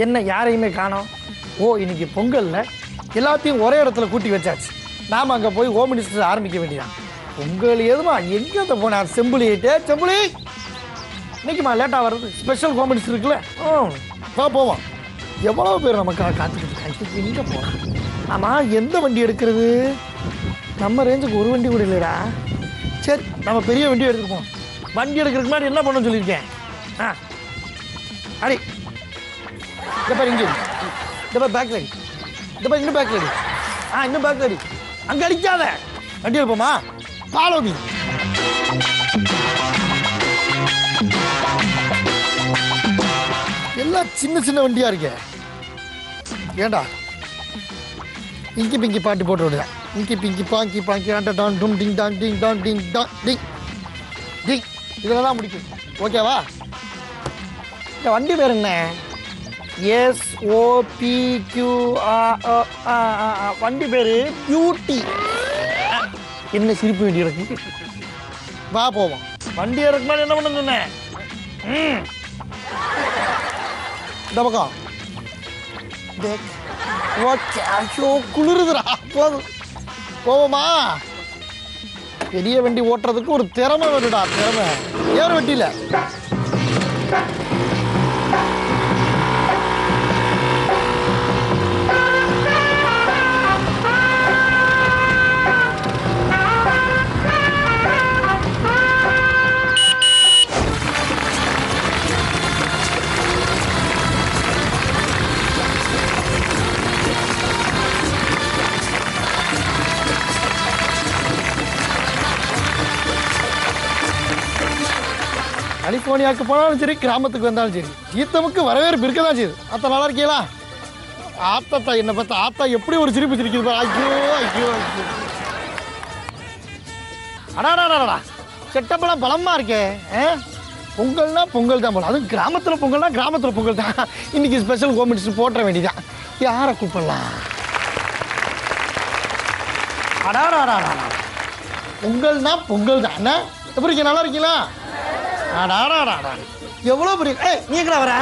என்ன யாரையுமே காணோம். ஓ இன்னைக்கு பொங்கல்ல எல்லாத்தையும் ஒரே இடத்துல கூட்டி வச்சாச்சு. நாம அங்க போய் ஹோம் மினிஸ்டர் ஆரம்பிக்க வேண்டியதான். பொங்கல் எதுமா எங்க போனா செம்புலிட்டே செம்புலி இன்னைக்குமா லேட்டா வருது. ஸ்பெஷல் ஹோம் மினிஸ்டர் இருக்குல்ல போவோம். எவ்வளவு பேர் நமக்காக காத்துக்கிட்டு எங்க போகலாம். ஆமா எந்த வண்டி எடுக்கிறது? நம்ம ரேஞ்சுக்கு ஒரு வண்டி கூட இல்லைடா. சரி நம்ம பெரிய வண்டி எடுத்துருப்போம். வண்டி எடுக்கிறதுக்கு முன்னாடி என்ன பண்ணணும்னு சொல்லியிருக்கேன். அடி இந்த பாரு இங்கே இந்த பாரு பேக் லைட் இந்த பாரு இன்னும் பேக் லைட் இன்னும் பேக் லைட் அங்கே அடிக்காத வண்டி எடுப்போமா ஃபாலோ மீ. எல்லாம் சின்ன சின்ன வண்டியா இருக்கே. ஏண்டா இங்கி பிங்கி பாட்டு போட்டு விடுறேன். இங்கி பிங்கி பாங்கி பாங்கி ஆண்ட டான் டும் டிங் டான் டிங் டான் டிங் டான் டிங் டிங் இதில் தான் முடிக்கும். ஓகேவா? இந்த வண்டி பேர் என்ன? SOPQR வண்டி பேரு பியூட்டி. என்ன சிரிப்பு வண்டி இருக்கு? வா போவோம். வண்டி இறக்கு மேலே என்ன பண்ண சொன்னேன்? இந்த பக்கம் குளிருதுரா. போதும் போவோமா? பெரிய வண்டி ஓட்டுறதுக்கு ஒரு திறமை வருடா. திறமை ஏறு வண்டியில கலிபோர்னியாவுக்கு போனாலும் சரி கிராமத்துக்கு வந்தாலும் சரி ஈத்தமுக்கு வரவேற்பு இருக்க தான் செய்யுது. அத்தா நல்லா இருக்கீங்களா? ஆத்தா என்னை பார்த்தா ஆத்தா எப்படி ஒரு சிரிப்பு சிரிக்குது. ஐயோ ஐயோ ஐயோ அடாடாடாடா செட்டப்பெல்லாம் பலமாக இருக்கே. பொங்கல்னா பொங்கல் தான் போல. அதுவும் கிராமத்தில் பொங்கல்னா கிராமத்தில் பொங்கல் தான். இன்னைக்கு ஸ்பெஷல் ஹோம் மினிஸ்டர் போட்டுற வேண்டியதான். யாரை கூப்பிடலாம்? அடாடாடாடா பொங்கல்னா பொங்கல் தான். என்ன எப்படி இருக்கீங்க? நல்லா இருக்கீங்களா? அடாடாடாடா எவ்வளோ பெரிய நீங்களா வர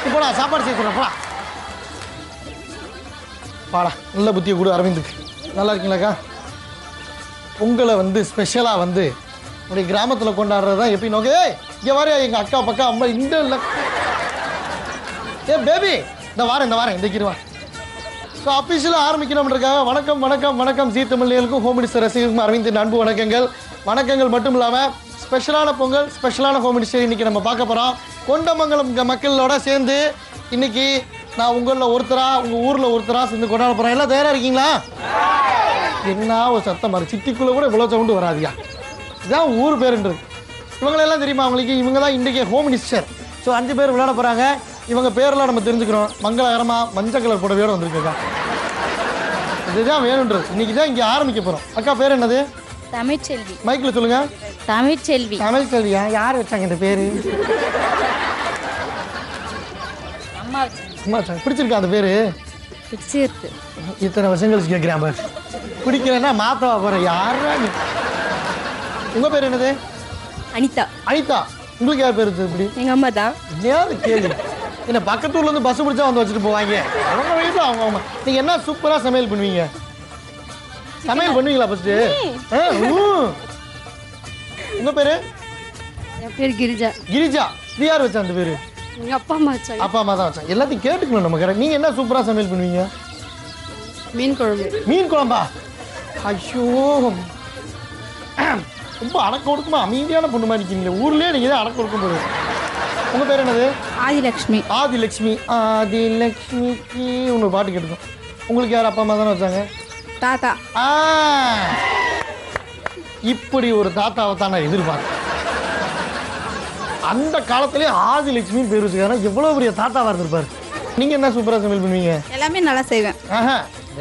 இப்போ நான் சாப்பாடு சேர்த்துறேன். பாடா நல்ல புத்தியை கொடு அரவிந்துக்கு. நல்லா இருக்கீங்களாக்கா? பொங்கலை ஸ்பெஷலாக உடைய கிராமத்தில் கொண்டாடுறது தான் எப்படி நோக்கே. இங்கே வரையா எங்கள் அக்கா பக்கா அம்மா இந்த இல்லை. பேபி இந்த வாரம் இன்றைக்கிடுவா. ஸோ அஃபீஷியலாக ஆரம்பிக்கணும்ன்றக்காக வணக்கம் வணக்கம் வணக்கம் ஜீ தமிழ்களுக்கும் ஹோம் மினிஸ்டர் ரசிகருக்கும் அரவிந்தின் அன்பு வணக்கங்கள். வணக்கங்கள் மட்டும் இல்லாமல் ஸ்பெஷலான பொங்கல் ஸ்பெஷலான ஹோம் மினிஸ்டர் இன்றைக்கி நம்ம பார்க்க போகிறோம். கொண்டமங்கலம் மக்களோட சேர்ந்து இன்றைக்கி நான் உங்களில் ஒருத்தராக உங்கள் ஊரில் ஒருத்தராக சேர்ந்து கொண்டாட போகிறேன். எல்லாம் தயாராக இருக்கீங்களா? என்ன ஒரு சத்தம் மாதிரி சிட்டிக்குள்ளே கூட இவ்வளோ சவுண்டு வராதியா. இதுதான் ஊர் பேருன்றது. இவங்களெல்லாம் தெரியுமா அவங்களுக்கு? இவங்க தான் இன்றைக்கி ஹோம் மினிஸ்டர். ஸோ 5 பேர் விளையாட போகிறாங்க. இவங்க பேரெல்லாம் நம்ம தெரிஞ்சுக்கிறோம். மங்களகரமாக மஞ்சள் கலர் புடவையோடு வந்திருக்கா. இதுதான் வேணுன்றது. இன்றைக்கி தான் இங்கே ஆரம்பிக்க போகிறோம். அக்கா பேர் என்னது? தமிழ்ச்செல்வி. மைக்கில் சொல்லுங்க. தமிழ்ச்செல்வி. தமிழ்ச்செல்வியா? யார் வச்சாங்க இந்த பேரு? அம்மா வச்சாங்க. பிடிச்சிருக்கா அந்த பேரு? பிடிச்சிருக்கு. இத்தனை வருஷம் கழிச்சு கேட்குறேன் பாரு. பிடிக்கிறேன்னா மாத்தவா போற. யாரா நீ? உங்க பேர் என்னது? அனிதா. அனிதா. உங்களுக்கு யார் பேர் இப்படி? எங்க அம்மா தான். என்னையாவது கேள்வி. என்ன பக்கத்து ஊர்ல இருந்து பஸ் பிடிச்சா வச்சுட்டு போவாங்க. அவங்க வயசுல அவங்க நீங்க என்ன சூப்பரா சமையல் பண்ணுவீங்க? சமையல் பண்ணுவீங்களா ஃபர்ஸ்ட்? உங்க பேரு? என் பேர் கிரிஜா. கிரிஜா. இது யார் வச்சா அந்த பேரு? எங்க அப்பா அம்மா வச்சாங்க. அப்பா அம்மா தான் வச்சாங்க. எல்லாத்தையும் கேட்டுக்கணும் நம்ம கரெக்ட். நீங்க என்ன சூப்பரா சமையல் பண்ணுவீங்க? மீன் குழம்பு. மீன் குழம்பா? ஐயோ ரொம்ப அடக்க ஒடுக்குமா அமைதியான பொண்ணு மாதிரி இருக்கீங்களே. ஊர்லயே நீங்க தான் அடக்க ஒடுக்கும் போது. உங்க பேர் என்னது? ஆதிலட்சுமி. ஆதிலட்சுமி. ஆதிலட்சுமிக்கு உங்க பாட்டு கேட்டுக்கோம். உங்களுக்கு யார் அப்பா அம்மா தானே வச்சாங்க? தாத்தா. இப்படி ஒரு தாத்தாவை தான் நான் எதிர்பார்த்தேன். அந்த காலத்திலே ஆதிலட்சுமி பேர் வச்சுக்காரன் எவ்வளவு பெரிய தாத்தாவா இருந்திருப்பாரு. நீங்க என்ன சூப்பரா சமையல் பண்ணுவீங்க? எல்லாமே நல்லா செய்வேன்.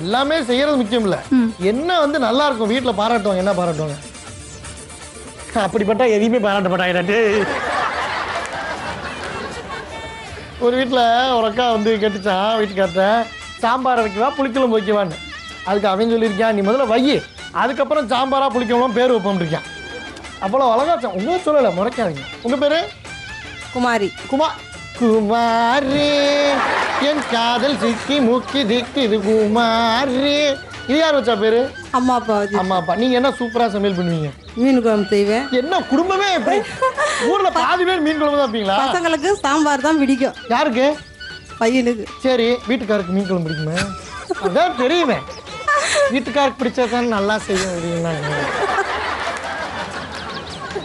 எல்லாமே செய்யறது முக்கியம் இல்ல, என்ன வந்து நல்லா இருக்கும் வீட்டுல பாராட்டுவாங்க. என்ன பாராட்டுவாங்க? அப்படிப்பட்ட எதையுமே பாராட்ட மாட்டாங்க. ஒரு வீட்டில் ஒரு அக்கா வந்து கேட்டுச்சான் வீட்டுக்கார்ட்ட, சாம்பாரை வைக்கவா புளிக்குழம்பு வைக்கவான்னு. அதுக்கு அவன் சொல்லியிருக்கான், நீ முதல்ல வை, அதுக்கப்புறம் சாம்பாரா புளிக்குழம்பு பேர் வைப்போம் இருக்கான். அவ்வளோ அழகாச்சான். உங்க சொல்லலை, முறைக்காதீங்க. உங்க பேரு? குமாரி. குமாரி என் காதல் சிக்கி முக்கி திக்குது குமாரி. இது யார் வச்சா பேரு? அம்மா அப்பா. அம்மா அப்பா. நீங்க என்ன சூப்பரா சமையல் பண்ணுவீங்க? மீன் குழம்பு செய்வேன். என்ன குடும்பமே எப்படி? ஊர்ல பாதி பேர் மீன் குழம்பு தான் வைப்பீங்களா? பசங்களுக்கு சாம்பார் தான் பிடிக்கும். யாருக்கு? பையனுக்கு. சரி, வீட்டுக்காருக்கு மீன் குழம்பு பிடிக்குமே? அதான் தெரியுமே, வீட்டுக்காருக்கு பிடிச்சதான் நல்லா செய்ய முடியும்னா.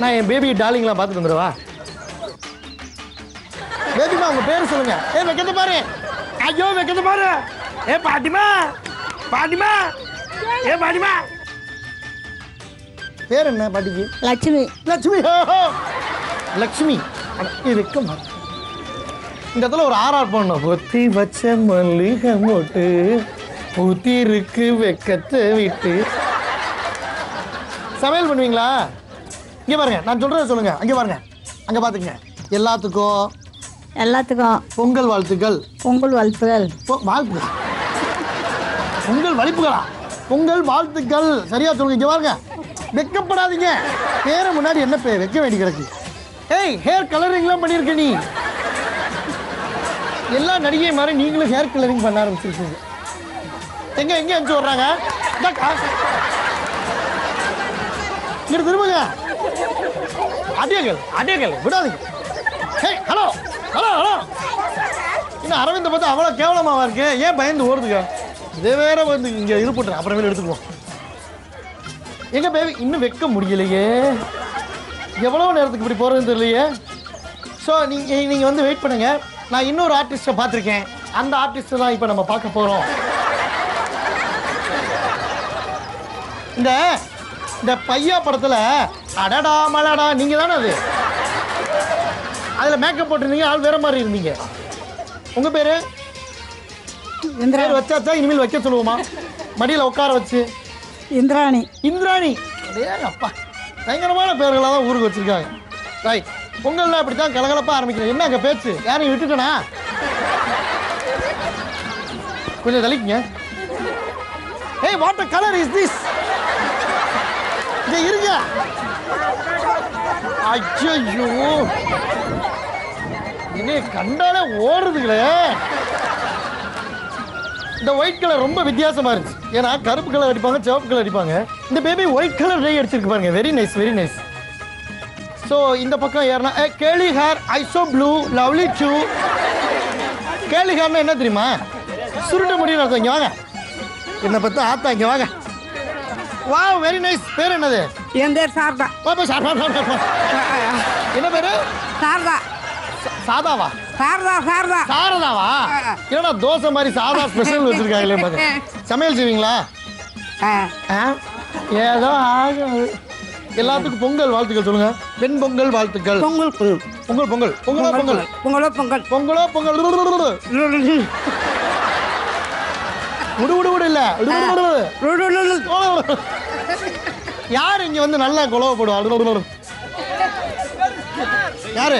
நான் என் பேபி டார்லிங்லாம் பார்த்துட்டு வந்துடுவா. பேபிமா உங்க பேர் சொல்லுங்க. வைக்கிறது பாரு. ஐயோ வைக்கிறது பாரு. பாட்டிமா பாட்டிமா. பாட்டிமா பேர் என்ன பாட்டிக்கு? லட்சுமி. லட்சுமி. லட்சுமி இருக்க மாட்டேன். இந்த இடத்துல ஒரு ஆர்ஆர் பண்ணணும். பொத்தி வச்ச மல்லிகை மொட்டு பூத்தி இருக்கு வெக்கத்தை விட்டு. சமையல் பண்ணுவீங்களா? இங்க பாருங்க, நான் சொல்றத சொல்லுங்க. அங்க பாருங்க, அங்க பாத்துங்க. எல்லாத்துக்கும் பொங்கல் வாழ்த்துக்கள். பொங்கல் வாழ்த்துக்கள். வாழ்த்துக்கள். பொங்கல் வலிப்புகளா? பொங்கல் வாழ்த்துக்கள். சரியா சொல்லுங்க. இங்க பாருங்க, வெக்கப்படாதீங்க. பேரை முன்னாடி என்ன பேர் வைக்க வேண்டி கிடக்கு? ஹேர் கலரிங்லாம் பண்ணியிருக்க நீ. எல்லா நடிகை மாதிரி நீங்களும் ஹேர் கலரிங் பண்ண ஆரம்பிச்சிருக்கீங்க. எங்க எங்க அனுப்பிச்சு வர்றாங்க? இங்க திரும்புங்க. அடியங்கள் விடாதீங்க. Hello hello hello. இன்னும் அரவிந்தை பார்த்து அவ்வளோ கேவலமாவா இருக்கு? ஏன் பயந்து ஓடுதுங்க? இதே வேற வந்து இங்க இது போட்டுரு, அப்புறமேல எடுத்துக்குவோம். எங்க பேபி இன்னும் வைக்க முடியலையே. எவ்வளோ நேரத்துக்கு இப்படி போகிறதுன்னு தெரியலையே. ஸோ நீங்கள் வந்து வெயிட் பண்ணுங்க. நான் இன்னொரு ஆர்டிஸ்ட்டை பார்த்துருக்கேன். அந்த ஆர்டிஸ்ட்டை தான் இப்போ நம்ம பார்க்க போகிறோம். இந்த பையா படத்தில் அடடா மலடா நீங்கள் தானே அது? அதில் மேக்கப் போட்டிருந்தீங்க, ஆள் வேற மாதிரி இருந்தீங்க. உங்கள் பேர்? பேர் வச்சாச்சா? இனிமேல் வைக்க சொல்லுவோமா? மடியில் உட்கார வச்சு. இந்திராணி. இந்திராணி. அப்பா, பயங்கரமான பேர்களாக தான் ஊருக்கு வச்சிருக்காங்க. ரைட். பொங்கல்லாம் இப்படி தான் கலகலப்பாக ஆரம்பிக்கிறேன். என்ன அங்கே பேச்சு? யாரையும் விட்டுட்டேனா? கொஞ்சம் தள்ளிக்குங்க. What colour is this? இங்க இருங்க. ஐயோ, என்ன கண்டாலே ஓடுதுங்களே. இந்த ஒயிட் கலர் ரொம்ப வித்தியாசமா இருந்துச்சு. ஏன்னா கருப்பு கலர் அடிப்பாங்க, சிவப்பு கலர் அடிப்பாங்க. இந்த பேபி ஒயிட் கலர் டை அடிச்சிருக்கு பாருங்க. Very nice, very nice. So இந்த பக்கம் ஏறினா curly hair, eyes so blue, lovely too. Curly ஹேர்னா என்ன தெரியுமா? சுருட்ட முடியும் அர்த்தம். இங்கே வாங்க, என்னை பற்றி ஆத்தா. இங்கே வாங்க. வா, வெரி நைஸ். பேர் என்னது? என் பேர் சாரதா. என்ன பேரு? சாரதா. சாதாவா? சாரதா. சாரதாவா? என்னடா தோசை மாதிரி சாதா ஸ்பெஷல் வச்சிருக்காங்களே. சமையல் செய்வீங்களா? ஏதோ ஆகும். எல்லாத்துக்கும் பொங்கல் வாழ்த்துக்கள் சொல்லுங்க. வெண் பொங்கல் வாழ்த்துக்கள். பொங்கல் பொங்கல் பொங்கல் பொங்கலோ பொங்கல் பொங்கலோ பொங்கல் பொங்கலோ பொங்கல். விடு இல்ல. யாரு இங்க வந்து நல்லா குழவ போடுவா? யாரு?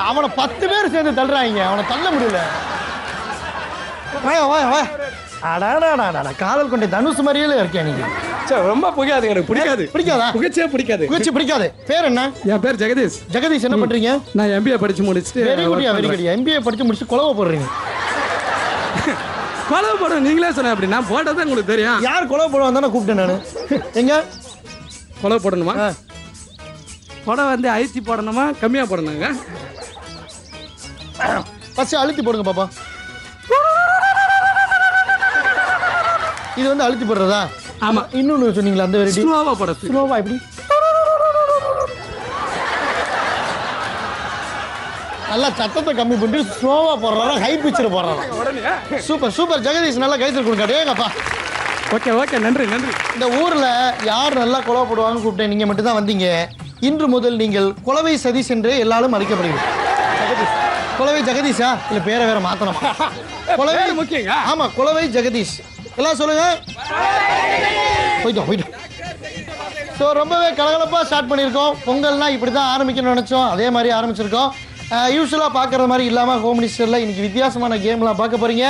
அவனை 10 பேர் சேர்ந்து தள்ளுறாங்க. அவனை தள்ள முடியல. காதல் கொண்ட தனுஷ் மாதிரியே இருக்கேன். நீங்க ரொம்ப புகையாது. எனக்கு பிடிக்காது. பிடிக்காதா? புகைச்சே பிடிக்காது. பிடிக்காது. பேர் என்ன? என் பேர் ஜெகதீஷ். ஜெகதீஷ், என்ன பண்றீங்க? நான் எம்பிஏ படிச்சு முடிச்சுட்டு. Very good. எம்பிஏ படிச்சு முடிச்சு குழவ போடுறீங்க. குழவ போடுறேன் நீங்களே சொன்ன. அப்படி நான் போட்டதான் உங்களுக்கு தெரியும். யார் குழவ போடுவான் தானே கூப்பிட்டேன் நானு. எங்க குழவ போடணுமா? படம் வந்து அழுத்தி போடணுமா கம்மியா போடணுங்க? ஃபர்ஸ்ட் அழுத்தி போடுங்க பாப்பா. இது வந்து அழுத்தி போடுறதா? ஆமா. இன்னொன்னு சொன்னீங்களா? அந்த வெரைட்டி ஸ்லோவா போடுறது. ஸ்லோவா எப்படி? நல்லா சத்தத்தை கம்மி பண்ணி ஸ்லோவாக போடுறாரா ஹை பிச்சர் போடுறாரா சூப்பர் சூப்பர் ஜெகதீஷ் நல்லா கைத்தல் கொடுக்காடேங்கப்பா ஓகே ஓகே நன்றி நன்றி. இந்த ஊரில் யார் நல்லா கொலை போடுவாங்கன்னு கூப்பிட்டேன் நீங்கள் மட்டும் தான் வந்தீங்க. இன்று முதல் நீங்கள் குலவை சதீஷ் என்று எல்லாரும் அழைக்கப்படுகிறது. குலவை ஜெகதீஷா இல்லை பேரை வேற மாற்றணும். குலவை முக்கியங்க. ஆமாம் குலவை ஜெகதீஷ் எல்லாம் சொல்லுங்க. போயிட்டோம். ஸோ ரொம்பவே கலகலப்பாக ஸ்டார்ட் பண்ணியிருக்கோம். பொங்கல்னா இப்படி தான் ஆரம்பிக்கணும்னு நினச்சோம், அதே மாதிரி ஆரம்பிச்சிருக்கோம். யூஸ்வலாக பார்க்குற மாதிரி இல்லாமல் ஹோம் மினிஸ்டரில் இன்றைக்கி வித்தியாசமான கேம்லாம் பார்க்க போகிறீங்க.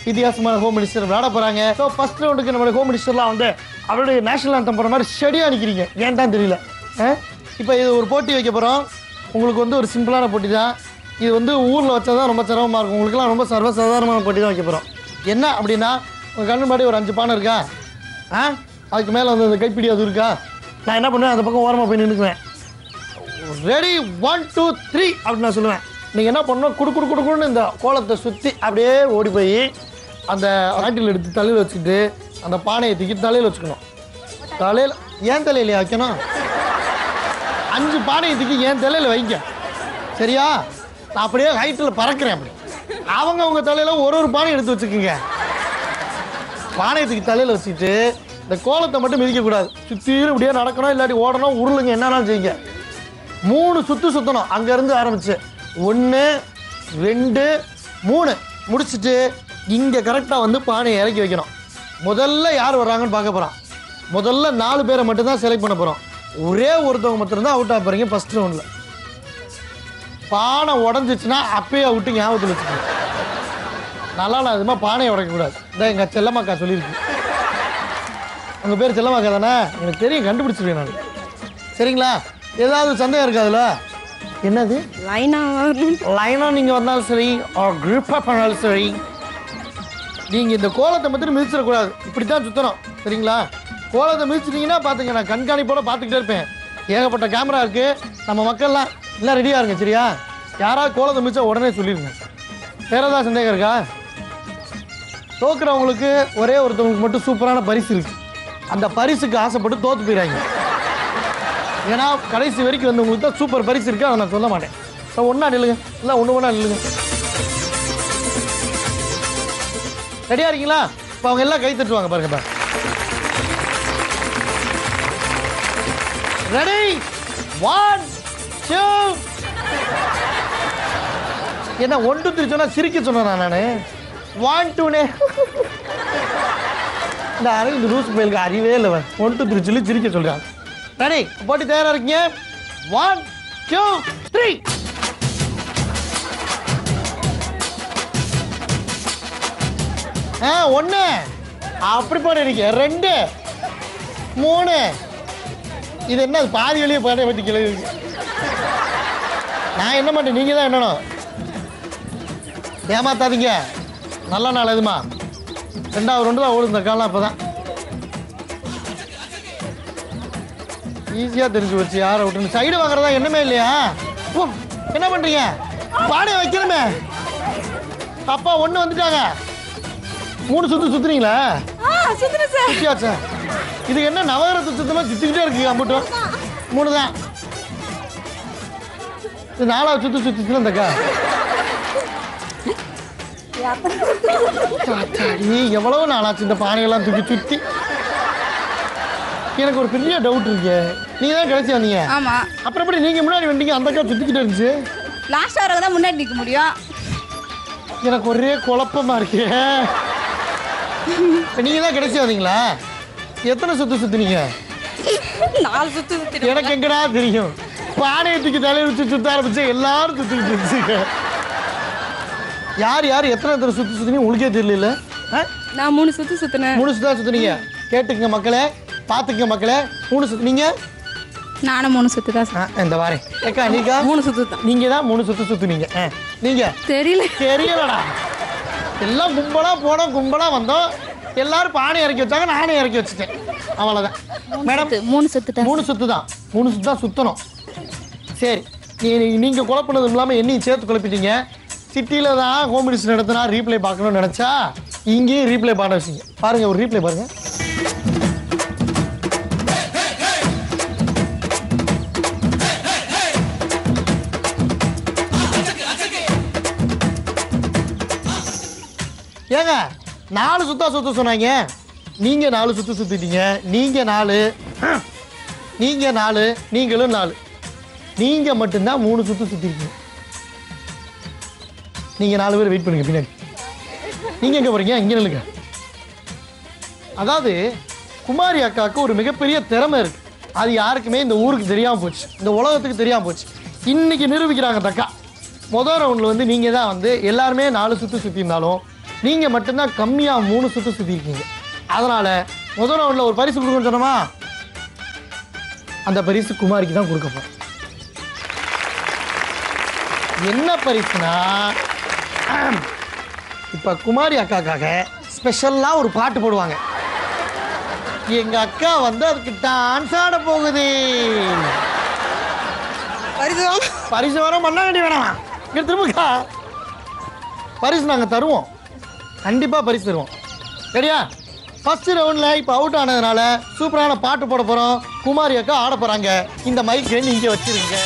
வித்தியாசமான ஹோம் மினிஸ்டர் விளையாட போகிறாங்க. ஸோ ஃபஸ்ட் ரவுண்டுக்கு நம்மளுடைய ஹோம் மினிஸ்டர்லாம் வந்து அவருடைய நேஷனல் ஆந்தம் போகிற மாதிரி ஸ்டடியாக நிற்கிறீங்க. ஏன் தான் தெரியல. இப்போ இது ஒரு போட்டி வைக்க போகிறோம். உங்களுக்கு வந்து ஒரு சிம்பிளான போட்டி தான். இது வந்து ஊரில் வச்சா தான் ரொம்ப சிரமமாக இருக்கும். உங்களுக்குலாம் ரொம்ப சர்வசாதாரணமான போட்டி தான் வைக்க போகிறோம். என்ன அப்படின்னா உங்கள் கண்ணு முன்னாடி ஒரு 5 பானை இருக்கா, அதுக்கு மேலே வந்து அந்த கைப்பிடி அது இருக்கா. நான் என்ன பண்ணுவேன், அந்த பக்கம் ஓரமாக போய் நின்றுக்குவேன். ரெடி 1 2 3 அப்படின்னு நான் சொல்லுவேன். நீங்கள் என்ன பண்ணணும், குடுக்குன்னு இந்த கோலத்தை சுற்றி அப்படியே ஓடி போய் அந்த ஆட்டில் எடுத்து தலையில் வச்சுக்கிட்டு அந்த பானையை தூக்கி தலையில் வச்சுக்கணும். தலையில் ஏன் தலையில வைக்கணும், 5 பானையை தூக்கி ஏன் தலையில் வைங்க. சரியா, நான் அப்படியே ஹைட்டில் பறக்கிறேன். அப்படி அவங்க தலையில் ஒரு பானை எடுத்து வச்சுக்கோங்க. பானையை தூக்கி தலையில் வச்சுக்கிட்டு இந்த கோலத்தை மட்டும் மிதிக்கக்கூடாது. சுற்றிலும் இப்படியே நடக்கணும், இல்லாட்டி ஓடணும், உருளுங்க, என்னன்னாலும் செய்யுங்க. 3 சுற்று சுற்றணும். அங்கேருந்து ஆரம்பிச்சு 1 2 3 முடிச்சுட்டு இங்கே கரெக்டாக வந்து பானையை இறக்கி வைக்கணும். முதல்ல யார் வர்றாங்கன்னு பார்க்க போகிறான். முதல்ல 4 பேரை மட்டும்தான் செலக்ட் பண்ண போகிறோம். ஒரே ஒருத்தவங்க மட்டும்தான் அவுட் ஆக போகிறீங்க ஃபஸ்ட் ரவுண்டில். பானை உடஞ்சிச்சுன்னா அப்பயே அவுட்டு ஞாபகத்தில் வச்சுக்கணும். நல்லா அதுமா பானையை உடைக்கக்கூடாது. இதான் எங்கள் செல்லம்மாக்கா சொல்லியிருக்கு. உங்கள் பேர் செல்லம்மாக்கா தானே, எனக்கு தெரியும், கண்டுபிடிச்சிருக்கேன் நான். சரிங்களா, ஏதாவது சந்தேகம் இருக்கா அதில்? என்னது லைனாக நீங்கள் வந்தாலும் சரி, குரூப்பாக பண்ணாலும் சரி, நீங்கள் இந்த கோலத்தை மட்டும் மிதிச்சிடக்கூடாது. இப்படி தான் சுற்றணும். சரிங்களா, கோலத்தை மிதிச்சிட்டிங்கன்னா பார்த்துங்க, நான் கண்காணிப்போட பார்த்துக்கிட்டே இருப்பேன். ஏகப்பட்ட கேமரா இருக்குது. நம்ம மக்கள்லாம் எல்லாம் ரெடியாக இருங்க. சரியா, யாராவது கோலத்தை மிதிச்சா உடனே சொல்லிடுங்க. வேறு ஏதாவது சந்தேகம் இருக்கா? தோக்குறவங்களுக்கு ஒரே ஒருத்தவங்களுக்கு மட்டும் சூப்பரான பரிசு இருக்குது. அந்த பரிசுக்கு ஆசைப்பட்டு தோற்று போயிடாங்க. ஏன்னா கடைசி வரைக்கும் வந்தவங்களுக்கு தான் சூப்பர் பரிசு இருக்குது, அதை நான் சொல்ல மாட்டேன். ஸோ ஒன்றா நில்லுங்க, இல்லை ஒன்றா நில்லுங்க. ரெடியாக இருக்கீங்களா? இப்போ அவங்க எல்லாம் கை தட்டுவாங்க பாருங்கப்பா. ரெடி 1 2 என்ன 1 2 3 சொன்னா சிரிக்க சொன்னேன் நான். 1 2 இந்த அரவிந்த் ரூஸ் பயிலுக்கு அறிவே இல்லை. 1 2 3 சொல்லி சிரிக்க சொல்கிறாங்க. ரெடி, போட்டி தயாராக இருக்கீங்க? 1 2 3 1 அப்படி போடுறீங்க. 2 3 இது என்ன பாதி வழியே பாட்டை பற்றி கிளவி இருக்கு. நான் என்ன மாட்டேன், நீங்கள் தான் என்னணும். ஏமாத்தாதீங்க. நல்ல நாள் எதுமா 2வது ரவுண்டு தான் ஓடுது இந்த காலம். அப்போ தான் ஈஸியாக தெரிஞ்சு வச்சு யாரை விட்டுன்னு சைடு வாங்குறதா என்னமே இல்லையா? ஓ என்ன பண்ணுறீங்க, பானை வைக்கணுமே. அப்பா 1 வந்துட்டாங்க. 3 சுற்று சுற்றுறீங்களா? சுற்றியாச்சா? இது என்ன நவகிரக சுத்தமாக சுற்றிக்கிட்டே இருக்கு. அம்பட்டும் 3 தான். இது 4வது சுற்று சுற்றிச்சுன்னா இந்தக்கா எவ்வளவு நாளாச்சு இந்த பானையெல்லாம் தூக்கி சுற்றி. எனக்கு ஒரு பெரிய டவுட் இருக்கு. நீங்க தான் கடைசி வந்தீங்க. ஆமா. அப்புறம் எப்படி நீங்க முன்னாடி வந்தீங்க? அந்த அக்கா சுத்திக்கிட்டே இருந்துச்சு. லாஸ்ட் வரவங்க தான் முன்னாடி நிற்க முடியும். எனக்கு ஒரே குழப்பமா இருக்கு. நீங்க தான் கடைசி வந்தீங்களா? எத்தனை சுத்து சுத்துனீங்க? 4 சுத்து சுத்திட்டு. எனக்கு எங்கடா தெரியும். பானையை தூக்கி தலையை வச்சு சுத்த ஆரம்பிச்சு எல்லாரும் சுத்திக்கிட்டு இருந்துச்சு. யார் யார் எத்தனை சுத்து சுத்தினீங்க உங்களுக்கே தெரியல. நான் 3 சுத்து சுத்தினேன். 3 சுத்தா சுத்துனீங்க. கேட்டுங்க மக்களே, பார்த்துக்க மக்களே. 3 சுத்துனீங்க. நானும் 3 சுத்து தான். இந்த வாரேன் ஏக்கா. நீங்க 3 சுத்து தான். நீங்க தான் 3 சுத்து சுத்துனீங்க. நீங்க தெரியலடா. எல்லாம் கும்பலா போனோம், கும்பலா வந்தோம். எல்லாரும் பானை இறக்கி வச்சாங்க, நானே இறக்கி வச்சுட்டேன். அவ்வளோதான் மேடம். 3 சுத்து 3 சுத்து தான். 3 சுத்து தான் சுற்றணும். சரி, நீங்கள் குழப்பினது இல்லாமல் என்னையும் சேர்த்து குழப்பிட்டீங்க. சிட்டியில் தான் ஹோம் மினிஸ்டர் நடத்தினா ரீப்ளே பார்க்கணும்னு நினச்சா இங்கேயும் ரீப்ளே பாட வச்சிங்க. பாருங்கள், ஒரு ரீப்ளே பாருங்கள். ஏங்க 4 சுத்த சொன்னாங்க, நீங்க 4 சுத்திட்டீங்க. நீங்க 4, நீங்களும் 4, நீங்க மட்டும்தான் 3 சுத்திருக்கீங்க. நீங்க 4 பேர் வெயிட் பண்ணுங்க பின்னாடி. நீங்க எங்க போறீங்க? இங்க நில்லுங்க. அதாவது குமாரி அக்காவுக்கு ஒரு மிகப்பெரிய திறமை இருக்கு. அது யாருக்குமே இந்த ஊருக்கு தெரியாம போச்சு, இந்த உலகத்துக்கு தெரியாம போச்சு. இன்னைக்கு நிரூபிக்கிறாங்க தக்கா. முதல் ரவுண்டில் வந்து நீங்கள் தான் வந்து எல்லாருமே 4 சுற்றிருந்தாலும் நீங்கள் மட்டும்தான் கம்மியாக 3 சுற்றிருக்கீங்க. அதனால் முதல் ரவுண்டில் ஒரு பரிசு கொடுக்கணும்னு சொன்னோமா, அந்த பரிசு குமாரிக்கு தான் கொடுக்க போகிறோம். என்ன பரிசுனா, இப்போ குமாரி அக்காக்காக ஸ்பெஷலாக ஒரு பாட்டு போடுவாங்க. எங்கள் அக்கா வந்து அதுக்கு டான்ஸ் ஆட போகுது. பரிசு வரும் பண்ண வேண்டிய வேணாம். இங்கே திரும்பக்கா பரிசு நாங்கள் தருவோம், கண்டிப்பாக பரிசு தருவோம். சரியா? ஃபர்ஸ்ட் ரவுண்டில் இப்போ அவுட் ஆனதுனால சூப்பரான பாட்டு போட போகிறோம். குமாரி அக்கா ஆட போகிறாங்க. இந்த மைக்கை நீங்கள் வச்சுருங்க.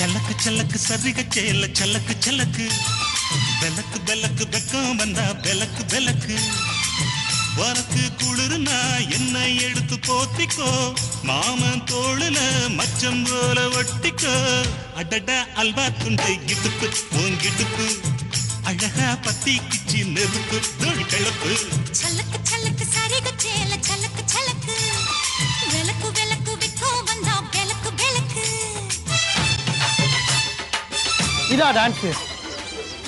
చల్లక చల్లక సరిగ చేల చల్లక చల్లక బెలక్ బెలక్ வெக்கம் வந்தா பெலக்கு பெலக்கு உனக்கு குளிர்னா என்னை எடுத்து போத்திக்கோ மாமன் தோளுல மச்சம் போல ஒட்டிக்கோ அடட அல்வா துண்டு இடுப்பு உங்கிடுப்பு அழகா பத்தி கிச்சி நெருப்பு தோழி கிளப்பு சல்லக்கு சல்லக்கு சரிக சேல சல்லக்கு சல்லக்கு வெலக்கு வெலக்கு வெக்கம் வந்தா பெலக்கு பெலக்கு.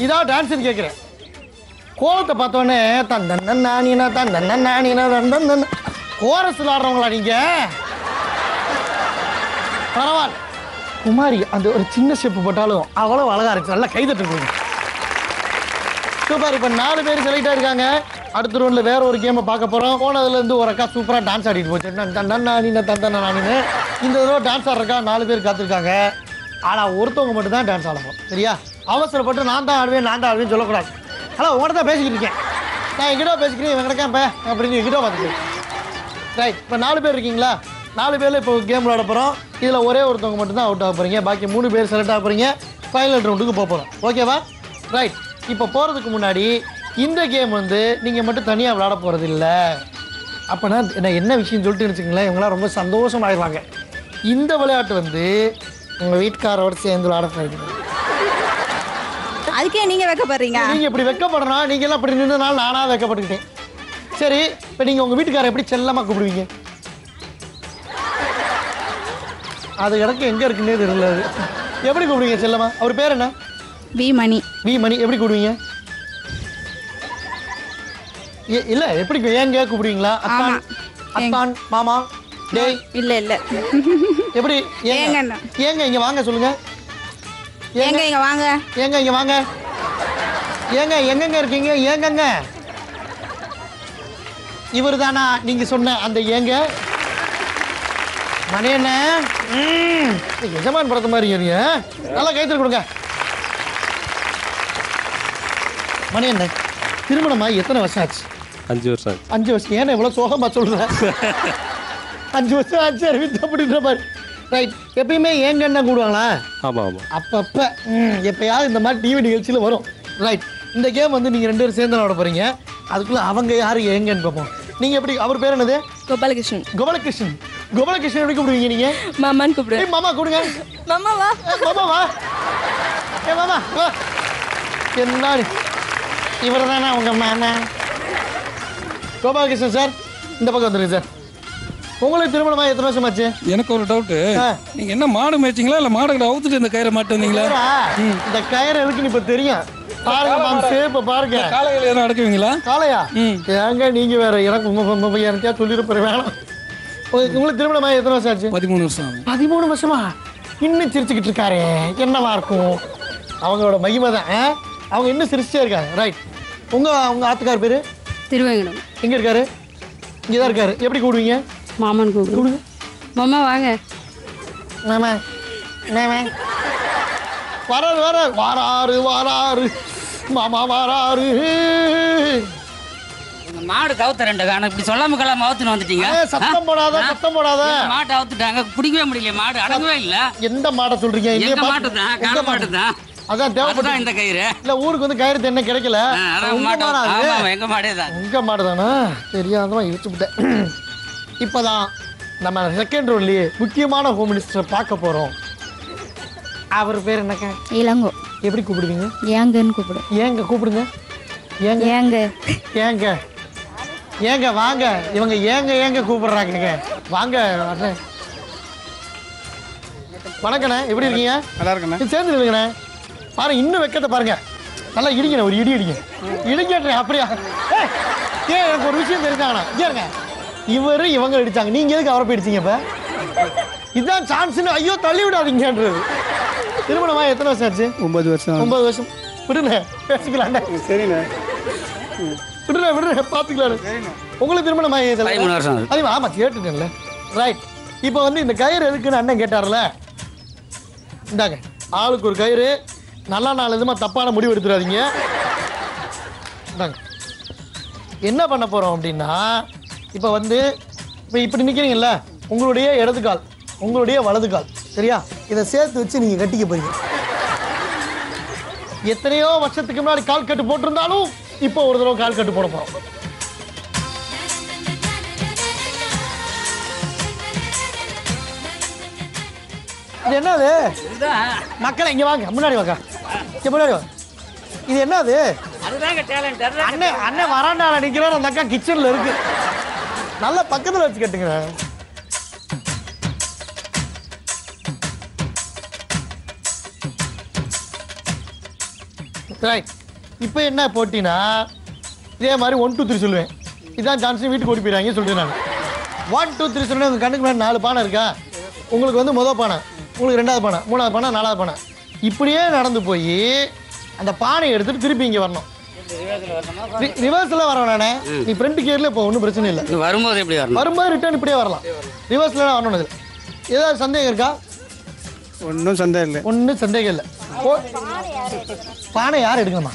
இதான் டான்ஸ்ன்னு கேட்குறேன். கோலத்தை பார்த்தோன்னே தந்தன்ன நானினா தந்தன்ன நானினா தந்தன் கோரஸில் ஆடுறவங்களா நீங்கள்? பரவாயில்ல. குமாரி அந்த ஒரு சின்ன ஸ்டெப்பு போட்டாலும் அவ்வளோ அழகாக இருக்கு. நல்லா கைதட்டு கொடுங்க. சூப்பர். இப்போ 4 பேர் செலக்ட் ஆகிருக்காங்க. அடுத்த ரவுண்டில் வேற ஒரு கேமை பார்க்க போகிறோம். போனதுலேருந்து ஒரு அக்கா சூப்பராக டான்ஸ் ஆடிட்டு போச்சு. தந்தன்ன நானினா தந்தன்ன நானின்னு. இந்த தடவை டான்ஸ் ஆடுறக்கா 4 பேர் காத்திருக்காங்க. ஆனால் ஒருத்தவங்க மட்டும் தான் டான்ஸ் ஆடணும். சரியா? அவசரப்பட்டு நான் தான் ஆடுவேன்னு சொல்லக்கூடாது. ஹலோ, உங்கள்கிட்ட தான் பேசிக்கிட்டு இருக்கேன். நான் எங்கிட்ட பேசிக்கிறேன், இவன் கிடக்கேன் இப்போ அப்படின்னு எங்கிட்ட பார்த்துக்கிறேன். ரைட். இப்போ 4 பேர் இருக்கீங்களா? 4 பேரில் இப்போ கேம் விளாட போகிறோம். இதில் ஒரே ஒருத்தவங்க மட்டும் தான் அவுட் ஆக போகிறீங்க. பாக்கி 3 பேர் செலக்ட் ஆக போகிறீங்க. ஃபைனல் ரவுண்டுக்கு போக போகிறோம். ஓகேவா? ரைட். இப்போ போகிறதுக்கு முன்னாடி இந்த கேம் வந்து நீங்கள் மட்டும் தனியாக விளாட போகிறது இல்லை. அப்போனா என்ன விஷயம் சொல்லிட்டு வச்சுக்கங்களேன், இவங்களாம் ரொம்ப சந்தோஷமாயிடுவாங்க. இந்த விளையாட்டு வந்து உங்கள் வீட்டுக்காரோட சேர்ந்து விளாட போகிறீங்க. அதுக்கே நீங்கள் வைக்கப்படுறீங்க? நீங்கள் இப்படி வைக்கப்படுறோம். நீங்கள் எல்லாம் இப்படி நின்றனால நானாக வைக்கப்பட்டுக்கிட்டேன். சரி, இப்போ நீங்கள் உங்கள் வீட்டுக்காரை எப்படி செல்லமாக கூப்பிடுவீங்க? அது கிடக்கு எங்கே இருக்குன்னே தெரியல. அது எப்படி கூப்பிடுவீங்க செல்லமா? அவர் பேர் என்ன? வி மணி. எப்படி கூப்பிடுவீங்க? இல்லை, எப்படி ஏங்க கூப்பிடுவீங்களா? அத்தான், மாமா, டேய்? இல்லை எப்படி ஏங்க இங்கே வாங்க சொல்லுங்க. இங்கே வாங்க. இங்கே வாங்க. எங்கெங்க இருக்கீங்க? ஏங்கங்க இவர் தானா நீங்க சொன்ன அந்த ஏங்க? மணி என்ன எஜமான் படத்த மாதிரி ஏறிய நல்லா கைத்தறி கொடுங்க. மணி என்ன திருமணமாகி எத்தனை வருஷம் ஆச்சு? 5 வருஷம். 5 வருஷம். ஏன்னா இவ்வளோ சோகமா சொல்ற? 5 வருஷம் ஆச்சு அறிவித்து அப்படின்ற மாதிரி. ரைட். எப்பயுமே ஏங்கன்னு கூடுவாங்களா? ஆமாம். அப்பப்போ எப்பயாவது இந்த மாதிரி டிவி நிகழ்ச்சியில் வரும். ரைட். இந்த கேம் வந்து நீங்கள் 2 பேரும் சேர்ந்து விளாட போகிறீங்க. அதுக்குள்ளே அவங்க யார் ஏங்கன்னு பார்ப்போம். நீங்கள் எப்படி? அவர் பேர் என்னது? கோபாலகிருஷ்ணன். கோபாலகிருஷ்ணன் எப்படி கூப்பிடுவீங்க நீங்கள்? மாமான்னு கூப்பிடுங்க. மாமா கூடுங்க. மாமா வா. மாமா வா. என்ன இவர் தானே உங்கள் மாமா? கோபாலகிருஷ்ணன் சார், இந்த பக்கம் வந்துடுங்க சார். உங்களுக்கு திருமணமா எத்தனை வருஷம் ஆச்சு? எனக்கு ஒரு டவுட்டு, நீங்க என்ன மாடு மேய்ச்சிங்களா இல்ல மாடுகளை அவுத்துட்டு இந்த கயிறை மாட்டு வந்தீங்களா? இந்த கயிறு இருக்குன்னு இப்ப தெரியும். பாருங்க மாம்சே, இப்ப பாருங்க. காளைகளை என்ன அடக்குவீங்களா? காளையா? ஏங்க நீங்க வேற எனக்கு உங்க எனக்கே சொல்லிருப்ப வேணாம். உங்களுக்கு திருமணமா எத்தனை வருஷம் ஆச்சு? 13 வருஷம். 13 வருஷமா? இன்னும் சிரிச்சுக்கிட்டு இருக்காரு. என்னவா இருக்கும்? அவங்களோட மகிமை தான். அவங்க இன்னும் சிரிச்சே இருக்காங்க. ரைட். உங்க ஆத்துக்கார் பேரு? திருவேங்கடம். எங்க இருக்காரு? இங்கதான் இருக்காரு. எப்படி கூடுவீங்க? மாமன் கூப்பிடுங்க. மாமா வாங்க. மாமா வாராரு மாமா வாராரு. மாடு கவுத்த ரெண்டு காணும் இப்படி சொல்லாம கலாம அவுத்துன்னு வந்துட்டீங்க. சத்தம் போடாத சத்தம் போடாத. மாட்டை அவுத்துட்டாங்க, பிடிக்கவே முடியல, மாடு அடங்கவே இல்ல. எந்த மாடை சொல்றீங்க? எங்க மாட்டு தான், கார மாட்டு தான். அதான் தேவைப்பட்டா இந்த கயிறு இல்ல, ஊருக்கு வந்து கயிறு என்ன கிடைக்கல. எங்க மாடே தான். உங்க மாடு தானா? தெரியாதவா இழுச்சுட்டேன். இப்பதான் நம்ம செகண்ட் ரோட்லயே முக்கியமான ஹோம் மினிஸ்டர் பார்க்க போறோம். அவர் பேர் என்னக்கா? இளங்கோ. எப்படி கூப்பிடுவீங்க? ஏங்கன்னு கூப்பிடு. ஏங்க கூப்பிடுங்க. ஏங்க ஏங்க ஏங்க ஏங்க வாங்க. இவங்க ஏங்க ஏங்க கூப்பிடுறாங்க. வாங்க. வணக்கண்ணே, எப்படி இருக்கீங்க? நல்லா இருக்கண்ணே. சேர்ந்து இருக்குண்ணே. பாருங்க, இன்னும் வெக்கத்தை பாருங்க. நல்லா இடிங்கண்ணே, ஒரு இடி இடிங்க. இடிங்க அப்படியா? ஏன் எனக்கு ஒரு விஷயம் தெரிஞ்சாங்கண்ணா. ஏங்க இவரு இவங்க அடிச்சாங்க, நீங்க எதுக்கு அவரை போய் அடிச்சீங்க? இப்ப இதுதான் சான்ஸ்னு ஐயோ தள்ளி விடாதீங்கன்றது. திருமணமா எத்தனை வருஷம் ஆச்சு? 9 வருஷம். 9 வருஷம். விடுண்ணே, பேசிக்கலாண்ணே. சரிண்ணே. விடுறேன் பார்த்துக்கலாம். உங்களுக்கு திருமணம் 13 வருஷம். அது ஆமாம் கேட்டுட்டேன்ல. ரைட். இப்போ வந்து இந்த கயிறு எதுக்குன்னு அண்ணன் கேட்டார்ல, இந்தாங்க ஆளுக்கு ஒரு கயிறு. நல்லா நாலு விதமாக தப்பான முடிவு எடுத்துடாதீங்க. இந்தாங்க. என்ன பண்ண போகிறோம் அப்படின்னா, இப்போ வந்து இப்போ இப்படி நிற்கிறீங்கல்ல, உங்களுடைய இடது கால் உங்களுடைய வலது கால் சரியா, இதை சேர்த்து வச்சு நீங்கள் கட்டிக்க போறீங்க. எத்தனையோ வருஷத்துக்கு முன்னாடி கால் கட்டு போட்டிருந்தாலும் இப்போ ஒரு தடவை கால் கட்டு போட போறோம். இது என்னது? மக்களை இங்க வாங்க, முன்னாடி வாங்க, இங்க முன்னாடி வாங்க. இது என்னது? அண்ணன் அண்ணன் வராண்டால நிக்கிறார், அந்த அக்கா கிச்சன்ல இருக்கு. நல்ல பக்கத்துல வச்சு கட்டுங்க. ரைட். இப்போ என்ன போட்டினா, இதே மாதிரி 1 2 3 சொல்லுவேன். இதான் சான்ஸ், வீட்டுக்கு ஓடி போயிடாங்க சொல்லிட்டு நான் 1 2 3 சொன்னேன். உங்கள் கண்ணுக்கு முன்னாடி 4 பானை இருக்கா? உங்களுக்கு வந்து முதல் பானை, உங்களுக்கு 2வது பானை, 3வது பானை, 4வது பானை. இப்படியே நடந்து போய் அந்த பானையை எடுத்துட்டு திருப்பி இங்கே வரணும். ரிவர்ஸில் வரணும். நானே நீ ஃப்ரண்ட் கியரில் இப்போ ஒன்றும் பிரச்சனை இல்லை. வரும்போது எப்படி வரணும்? வரும்போது ரிட்டர்ன் இப்படியே வரலாம். ரிவர்ஸில் வரணும். இதில் ஏதாவது சந்தேகம் இருக்கா? ஒன்றும் சந்தேகம் இல்லை. ஒன்றும் சந்தேகம் இல்லை. பானை யார் எடுக்கணுமா?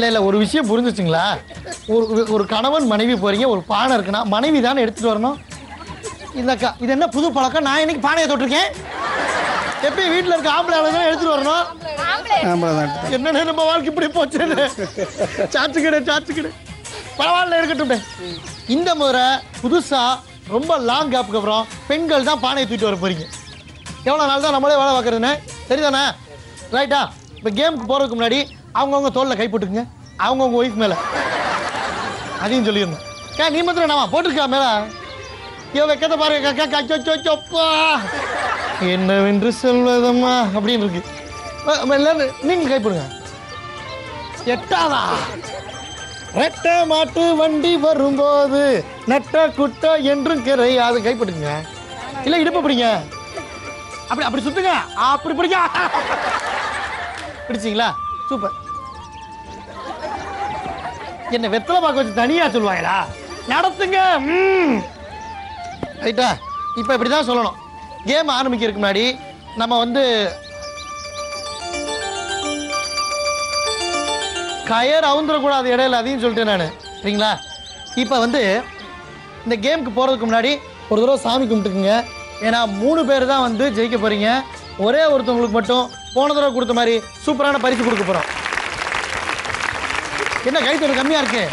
இல்லை ஒரு விஷயம் புரிஞ்சிச்சுங்களா? ஒரு கணவன் மனைவி போறீங்க, ஒரு பானை இருக்குன்னா மனைவி தானே எடுத்துட்டு வரணும். இல்லக்கா இது என்ன புது பழக்கம்? நான் இன்னைக்கு பானையை தொட்டிருக்கேன். எப்பயும் வீட்டில் இருக்க ஆம்பளை தான் எடுத்துட்டு வரணும். என்னன்னு நம்ம வாழ்க்கை இப்படி போச்சு. சாச்சுக்கிடு பரவாயில்ல இருக்கட்டும். இந்த முறை புதுசா ரொம்ப லாங் கேப்புக்கு அப்புறம் பெண்கள் தான் பானையை தூக்கிட்டு வர போறீங்க. எவ்வளோ நாள் தான் நம்மளே வேலை பார்க்குறதுன்னு சரிதானே? ரைட்டா? இப்போ கேமுக்கு போகிறதுக்கு முன்னாடி அவங்கவுங்க தோளில் கை போட்டுக்குங்க, அவங்கவுங்க ஒய்ஃப் மேலே. அதையும் சொல்லிடணும். நீ மாத்திரம் நாம போட்டிருக்கா மேலே வைக்கத்தை பாருங்கப்பா, என்னவென்று சொல்வதம்மா அப்படின்னு இருக்கு. நீங்கள் கை போடுங்க. எட்டாதா? ரெட்ட மாட்டு வண்டி வரும்போது நட்ட குட்டை என்றும் கிடையாது. கை போட்டுக்குங்க. இல்லை இடுப்பு பிடிங்க. அப்படி அப்படி சுத்துங்க. அப்படி பிடிக்க பிடிச்சிங்களா? சூப்பர். என்ன வெத்தலை பாக்க வச்சு தனியா சொல்லுவாங்களா? நடத்துங்க. ரைட்டா? இப்போ இப்படி தான் சொல்லணும். கேம் ஆரம்பிக்கிறதுக்கு முன்னாடி நம்ம வந்து கயர் அவுந்துடக்கூடாது இடையில, அதையும் சொல்லிட்டேன் நான் சரிங்களா? இப்போ வந்து இந்த கேமுக்கு போகிறதுக்கு முன்னாடி ஒரு தடவை சாமி கும்பிட்டுக்குங்க. ஏன்னா 3 பேர் தான் வந்து ஜெயிக்க போகிறீங்க. ஒரே ஒருத்தவங்களுக்கு மட்டும் போன தடவை கொடுத்த மாதிரி சூப்பரான பரிசு கொடுக்க போகிறோம். என்ன கைத்தொடர் கம்மியாக இருக்கு?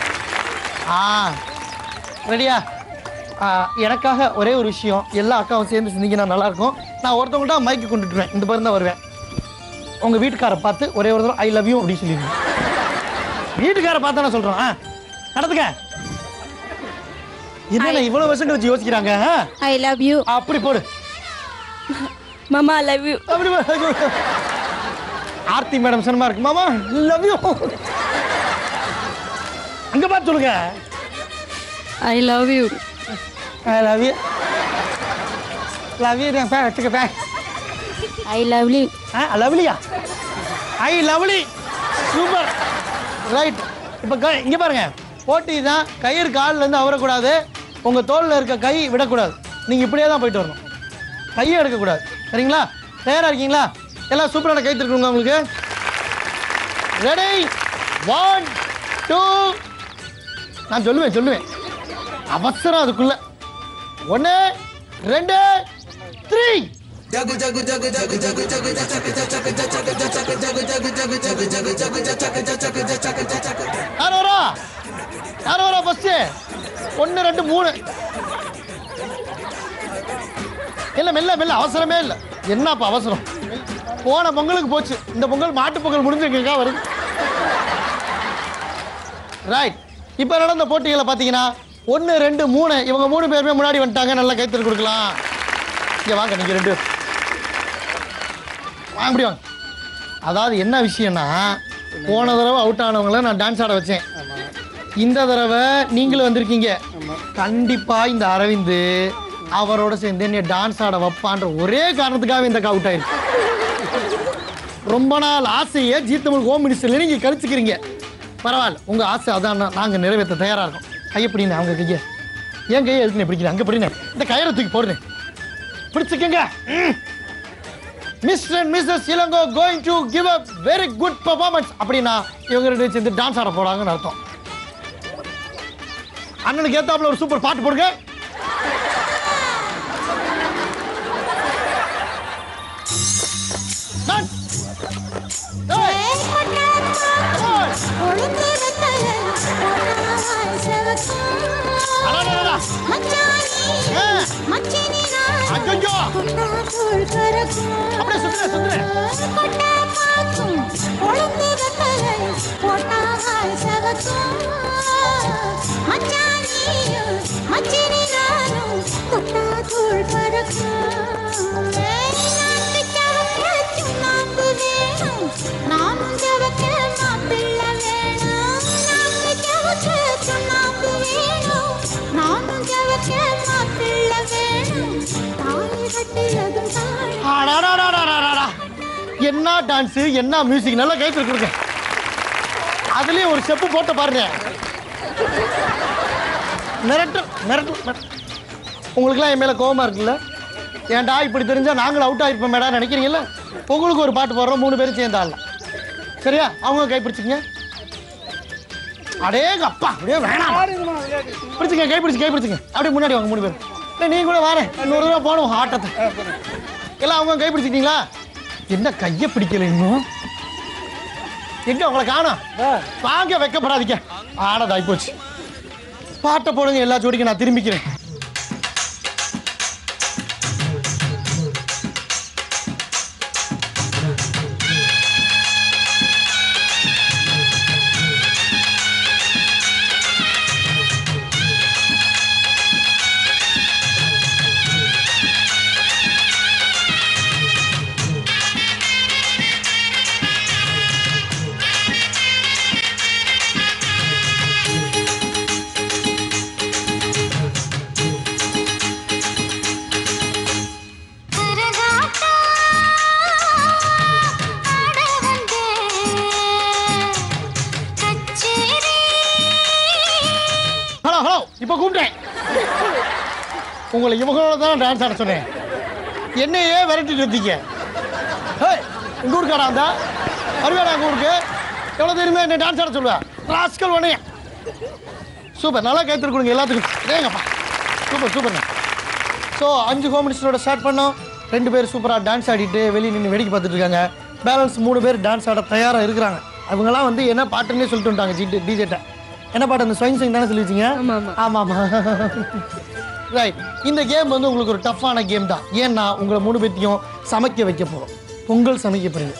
ரெடியா? எனக்காக ஒரே ஒரு விஷயம், எல்லா அக்காவும் சேர்ந்து செஞ்சீங்கன்னா நல்லாயிருக்கும். நான் ஒருத்தவங்கள்ட்ட மைக்கு கொண்டுட்டுருவேன், இந்த பேர் தான் வருவேன். உங்கள் வீட்டுக்காரை பார்த்து ஒரே ஒரு தடவை ஐ லவ் யூ அப்படின்னு சொல்லிடுங்க. வீட்டுக்காரை பார்த்தா நான் சொல்கிறேன். நடத்துங்க. என்ன இவ்வளவு வருஷம் வச்சு யோசிக்கிறாங்க? I love you. அப்படி போடு. மாமா ஐ லவ் யூ. அப்படி ஆர்த்தி மேடம் சொன்னமா இருக்கு. மாமா லவ் யூ. அங்க பார்த்து சொல்லுங்க. I love you. I love you. Love you pay வச்சுக்க பே. ஐ லவ்லி. லவ்லியா? ஐ லவ்லி. சூப்பர். ரைட். இப்போ இங்கே பாருங்க, போட்டி தான். கயிறு காலில் இருந்து அவரக்கூடாது, உங்கள் தோளில் இருக்க கை விடக்கூடாது. நீங்கள் இப்படியே தான் போயிட்டு வரணும், கையை எடுக்கக்கூடாது. சரிங்களா? தயாராக இருக்கீங்களா? எல்லாம் சூப்பரான கை தருக்குங்க உங்களுக்கு. ரெடி? 1 2 நான் சொல்லுவேன் அவசரம் அதுக்குள்ள 1 2 3 யார் வரா ஃபர்ஸ்ட் 1 2 3 இல்ல மெல்ல அவசரமே இல்ல என்னப்பா அவசரம் போன பொங்கலுக்கு போச்சு இந்த பொங்கல் மாட்டு பொங்கல் முடிஞ்சிருக்கா வருது ரைட் இப்போ நடந்த போட்டிகளை பார்த்தீங்கன்னா 1 2 3 இவங்க 3 பேருமே முன்னாடி வந்துட்டாங்க நல்லா கைத்தறி கொடுக்கலாம் இங்கே வாங்க நீங்கள் 2 வாங்க அப்படி வாங்க அதாவது என்ன விஷயம்னா போன தடவை அவுட் ஆனவங்கள நான் டான்ஸ் ஆட வச்சேன் இந்த தடவை நீங்களும் வந்திருக்கீங்க கண்டிப்பாக இந்த அரவிந்த் அவரோட சேர்ந்து என்னை டான்ஸ் ஆட வைப்பான்ற ஒரே காரணத்துக்காக இந்த அவுட் ஆயிருக்கு ரொம்ப நாள் ஆசையை ஜீ தமிழ் ஹோம் மினிஸ்டர்ல நீங்கள் கழிச்சுக்கிறீங்க பரவாயில்ல உங்கள் ஆசை அதான் நாங்கள் நிறைவேற்ற தயாராக இருக்கோம் கையப்பிடிங்க அவங்க கையை ஏன் கையை எதுக்குன்னு பிடிக்கிறேன் அங்கே பிடினேன் இந்த கயிறை தூக்கி போடுறேன் பிடிச்சிக்கங்க mister and missus Ilango going to give a very good performance அப்படின்னா இவங்க 2 சேர்ந்து டான்ஸ் ஆட போறாங்கன்னு அர்த்தம் அண்ணனுக்கு ஏத்தாப்புல ஒரு சூப்பர் பாட்டு போடுங்க அப்படியே சுத்துறேன் என்ன டான்ஸ் என்ன மியூசிக் நல்லா கைத்து கொடுங்க அதுலயும் ஒரு ஸ்டெப் போட்டு பாருங்க மிரட்டு உங்களுக்குலாம் என் மேல கோவமா இருக்குல்ல ஏன்டா இப்படி தெரிஞ்சா நாங்களும் அவுட் ஆயிருப்போம் மேடம் நினைக்கிறீங்கல்ல உங்களுக்கு ஒரு பாட்டு போடுறோம் 3 பேரும் சேர்ந்து ஆடலாம் சரியா அவங்க கை பிடிச்சிங்க அடேங்க அப்பா அப்படியே வேணாம் பிடிச்சிங்க கை பிடிச்சிங்க அப்படியே முன்னாடி வாங்க 3 பேர் இல்லை நீ கூட வாரேன் இன்னொரு தடவை போனோம் ஆட்டத்தை எல்லாம் அவங்க கை பிடிச்சிக்கிட்டீங்களா என்ன கையை பிடிக்கல இன்னும் எங்க உங்களை காணோம் வாங்க வைக்கப்படாதீங்க ஆனதாய் போச்சு பாட்டை போடுங்க எல்லா ஜோடிக்கும் நான் திரும்பிக்கிறேன் இப்போ கூப்பிட்டேன் உங்களை இவங்களோட தான் டான்ஸ் ஆட சொன்னேன் என்னையே விரட்டிட்டு இருந்தீங்க உங்க ஊருக்காரா இருந்தா வருவேடா எங்கள் ஊருக்கு எவ்வளோ தெரியுமா என்ன டான்ஸ் ஆட சொல்லுவேன் ராஸ்கல் உடனே சூப்பர் நல்லா கைத்தறி கொடுங்க எல்லாத்துக்கும் ஏங்கப்பா சூப்பர்ண்ணா ஸோ 5 ஹோம் மினிஸ்டரோட ஸ்டார்ட் பண்ணோம் 2 பேர் சூப்பராக டான்ஸ் ஆடிட்டு வெளியே நின்று வேடிக்கை பார்த்துட்டு இருக்காங்க பேலன்ஸ் 3 பேர் டான்ஸ் ஆட தயாராக இருக்கிறாங்க அவங்களாம் வந்து என்ன பாட்டுன்னே சொல்லிட்டு வந்துட்டாங்க டிஜேட்ட என்ன பாட்டு அந்த ஸ்வைங் சிங் தானே சொல்லி வச்சிங்க ஆமாம் ரைட் இந்த கேம் வந்து உங்களுக்கு ஒரு டஃப்பான கேம் தான் ஏன்னா உங்களை 3 பேர்த்தையும் சமைக்க வைக்க போகிறோம் பொங்கல் சமைக்க போகிறீங்க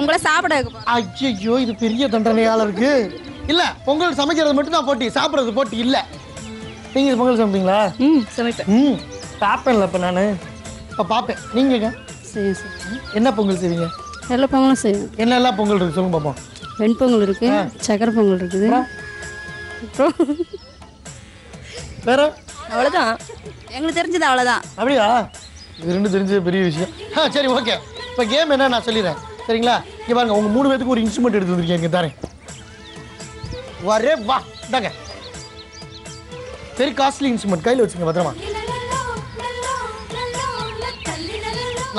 உங்களை சாப்பிட ஐயோ இது பெரிய தண்டனையால இருக்கு இல்லை பொங்கல் சமைக்கிறது மட்டும் தான் போட்டி சாப்பிட்றது போட்டி இல்லை நீங்கள் பொங்கல் சமைப்பீங்களா சமைப்பேன் பார்ப்பேன்ல இப்போ நான் இப்போ பார்ப்பேன் நீங்க என்ன பொங்கல் செய்வீங்க எல்லா பொங்கலும் செய்வேன் என்னெல்லாம் பொங்கல் இருக்கு சொல்லுங்க பார்ப்போம் வெண்பொங்கல் இருக்கு சக்கரை பொங்கல் இருக்குது அப்புறம் வேற அவ்வளோதான் எங்களுக்கு தெரிஞ்சது அவ்வளோதான் அப்படியா இது 2 தெரிஞ்சது பெரிய விஷயம் சரி ஓகே இப்போ கேம் என்ன நான் சொல்லிடுறேன் சரிங்களா இங்கே பாருங்க உங்கள் 3 பேத்துக்கு ஒரு இன்ஸ்ட்ருமெண்ட் எடுத்து வந்துருக்கேன் இங்கே தரேன் வரே வா இந்தாங்க வெரி காஸ்ட்லி இன்ஸ்ட்ருமெண்ட் கையில் வச்சுங்க பத்திரமா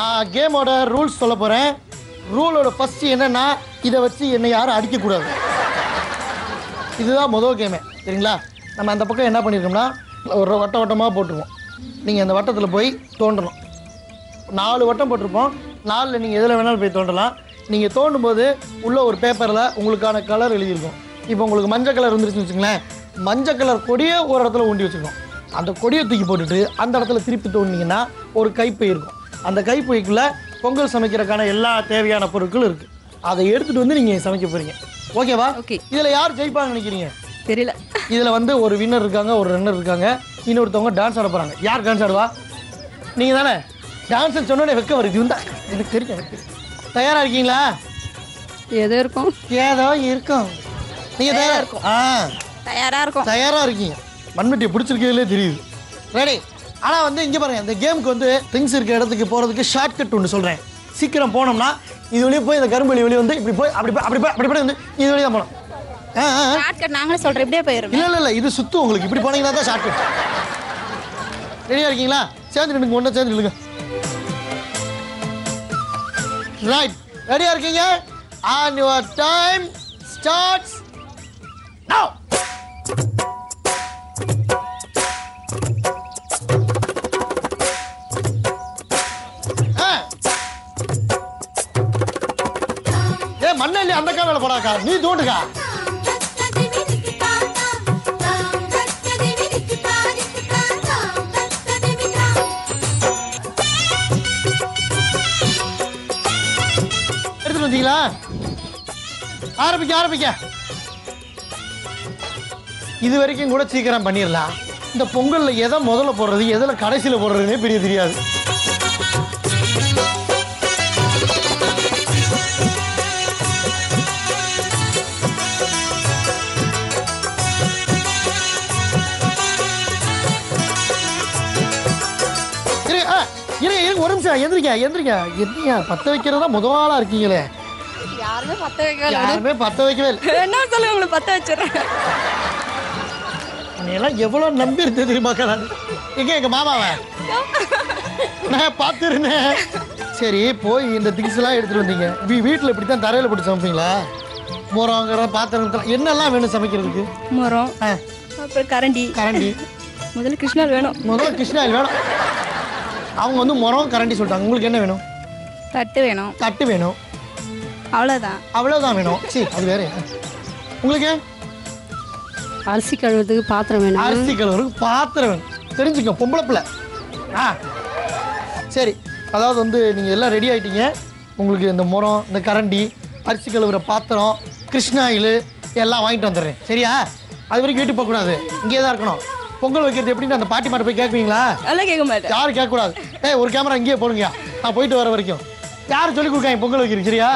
நான் கேமோட ரூல்ஸ் சொல்ல போகிறேன் ரூலோட ஃபஸ்ட்டு என்னென்னா இதை வச்சு என்னை யாரும் அடிக்கக்கூடாது இதுதான் முதல் கேமே சரிங்களா. நம்ம அந்த பக்கம் என்ன பண்ணியிருக்கோம்னா ஒரு வட்டமாக போட்டுருவோம். நீங்கள் அந்த வட்டத்தில் போய் தோண்டணும். 4 வட்டம் போட்டிருப்போம். 4ல் நீங்கள் எதில் வேணாலும் போய் தோண்டலாம். நீங்கள் தோண்டும் போது உள்ள ஒரு பேப்பரில் உங்களுக்கான கலர் எழுதியிருக்கும். இப்போ உங்களுக்கு மஞ்சள் கலர் வந்துருச்சுன்னு வச்சுங்களேன், மஞ்சள் கலர் கொடியை ஒரு இடத்துல ஊண்டி வச்சுக்கணும். அந்த கொடியை தூக்கி போட்டுட்டு அந்த இடத்துல திருப்பி தோண்டினீங்கன்னா ஒரு கைப்பை இருக்கும். அந்த கைப்பைக்குள்ளே பொங்கல் சமைக்கிறதுக்கான எல்லா தேவையான பொருட்களும் இருக்குது. அதை எடுத்துகிட்டு வந்து நீங்கள் சமைக்க போகிறீங்க. ஓகேவா? ஓகே. இதில் யார் ஜெயிப்பாங்க நினைக்கிறீங்க? தெரியல. இதில் வந்து ஒரு வின்னர் இருக்காங்க, ஒரு ரன்னர் இருக்காங்க, இன்னொருத்தவங்க டான்ஸ் ஆட போகிறாங்க. யார் டான்ஸ் ஆடுவா? நீங்கள் தானே. டான்ஸ் சொன்னோடனே வெக்க வருது. இருந்தா எனக்கு தெரியும். தயாராக இருக்கீங்களா? ஏதோ இருக்கும். ஏதோ இருக்கும். நீங்கள் தயாராக இருக்கும். தயாராக இருக்கும். தயாராக இருக்கீங்க. மண்வெட்டியை பிடிச்சிருக்கிறதுலே தெரியுது. ரெடி. ஆனால் வந்து இங்கே பாருங்கள், இந்த கேமுக்கு வந்து திங்ஸ் இருக்கிற இடத்துக்கு போகிறதுக்கு ஷார்ட்கட் ஒன்று சொல்கிறேன். சீக்கிரம் போனோம்னா இது வழியே போய் இந்த கரும்பு வெளியே வந்து இப்படி போய் அப்படி வந்து இது வழியாக தான் போகணும். ஷார்ட்கட் நாங்களே சொல்கிறோம், இப்படியே போயிடும். இல்லை இது சுத்து உங்களுக்கு இப்படி போனீங்கன்னா தான் ஷார்ட்கட். ரெடியாக இருக்கீங்களா? சேர்ந்து நின்னுங்க, ஒன்றா சேர்ந்து நில்லுங்க. ரைட், ரெடியாக இருக்கீங்க? And your time starts now. மண்ண இல்லையா அந்த கால போடாக்கா, நீ தூண்டுக்கா. எடுத்துட்டு வந்தீங்களா? ஆரம்பிக்க. இது வரைக்கும் கூட சீக்கிரம் பண்ணிடலாம். இந்த பொங்கல்ல எதை முதல்ல போடுறது எதில் கடைசியில் போடுறதுன்னே பெரிய தெரியாது. ஒரு நிமிஷம் எந்திரிக்க. பத்த வைக்கிறதா முதலாளா இருக்கீங்களே. யாருமே பத்த வைக்கவே இல்லை. என்ன சொல்லுங்க, உங்களை பத்த வச்சிடறேன். எல்லாம் எவ்வளவு நம்பி இருந்தது தெரியுமா? எங்க மாமாவை நான் பார்த்துருந்தேன். சரி, போய் இந்த திங்ஸ் எல்லாம் எடுத்துட்டு வந்தீங்க. வீட்டில் இப்படித்தான் தரையில போட்டு சமைப்பீங்களா? முறங்கிற பாத்திரம் என்னெல்லாம் வேணும் சமைக்கிறதுக்கு? முறம், அப்புறம் கரண்டி. முதல்ல கிருஷ்ணாயில் வேணும். அவங்க வந்து முறம் கரண்டி சொல்லிட்டாங்க. உங்களுக்கு என்ன வேணும்? தட்டு வேணும். அவ்வளோதான் வேணும். சரி, அது வேற. உங்களுக்கு அரிசி கழுவுறதுக்கு பாத்திரம் வேணும். தெரிஞ்சுக்க, பொம்பளை பிள்ளை. சரி, அதாவது வந்து நீங்கள் எல்லாம் ரெடி ஆகிட்டீங்க. உங்களுக்கு இந்த முறம், இந்த கரண்டி, அரிசி கழுவுற பாத்திரம், கிருஷ்ணாயில் எல்லாம் வாங்கிட்டு வந்துடுறேன். சரியா? அது வரைக்கும் வீட்டு போகக்கூடாது, இங்கே தான் இருக்கணும். பொங்கல் வைக்கிறது எப்படின்னு அந்த பாட்டி மாட்ட போய் கேட்குவீங்களா? அதெல்லாம் கேட்க மாட்டேன். யாரும் கேட்கக்கூடாது. ஒரு கேமரா இங்கேயே போடுங்க, நான் போயிட்டு வர வரைக்கும். யாரும் சொல்லிக் கொடுக்காங்க பொங்கல் வைக்கிறீங்க. சரியா?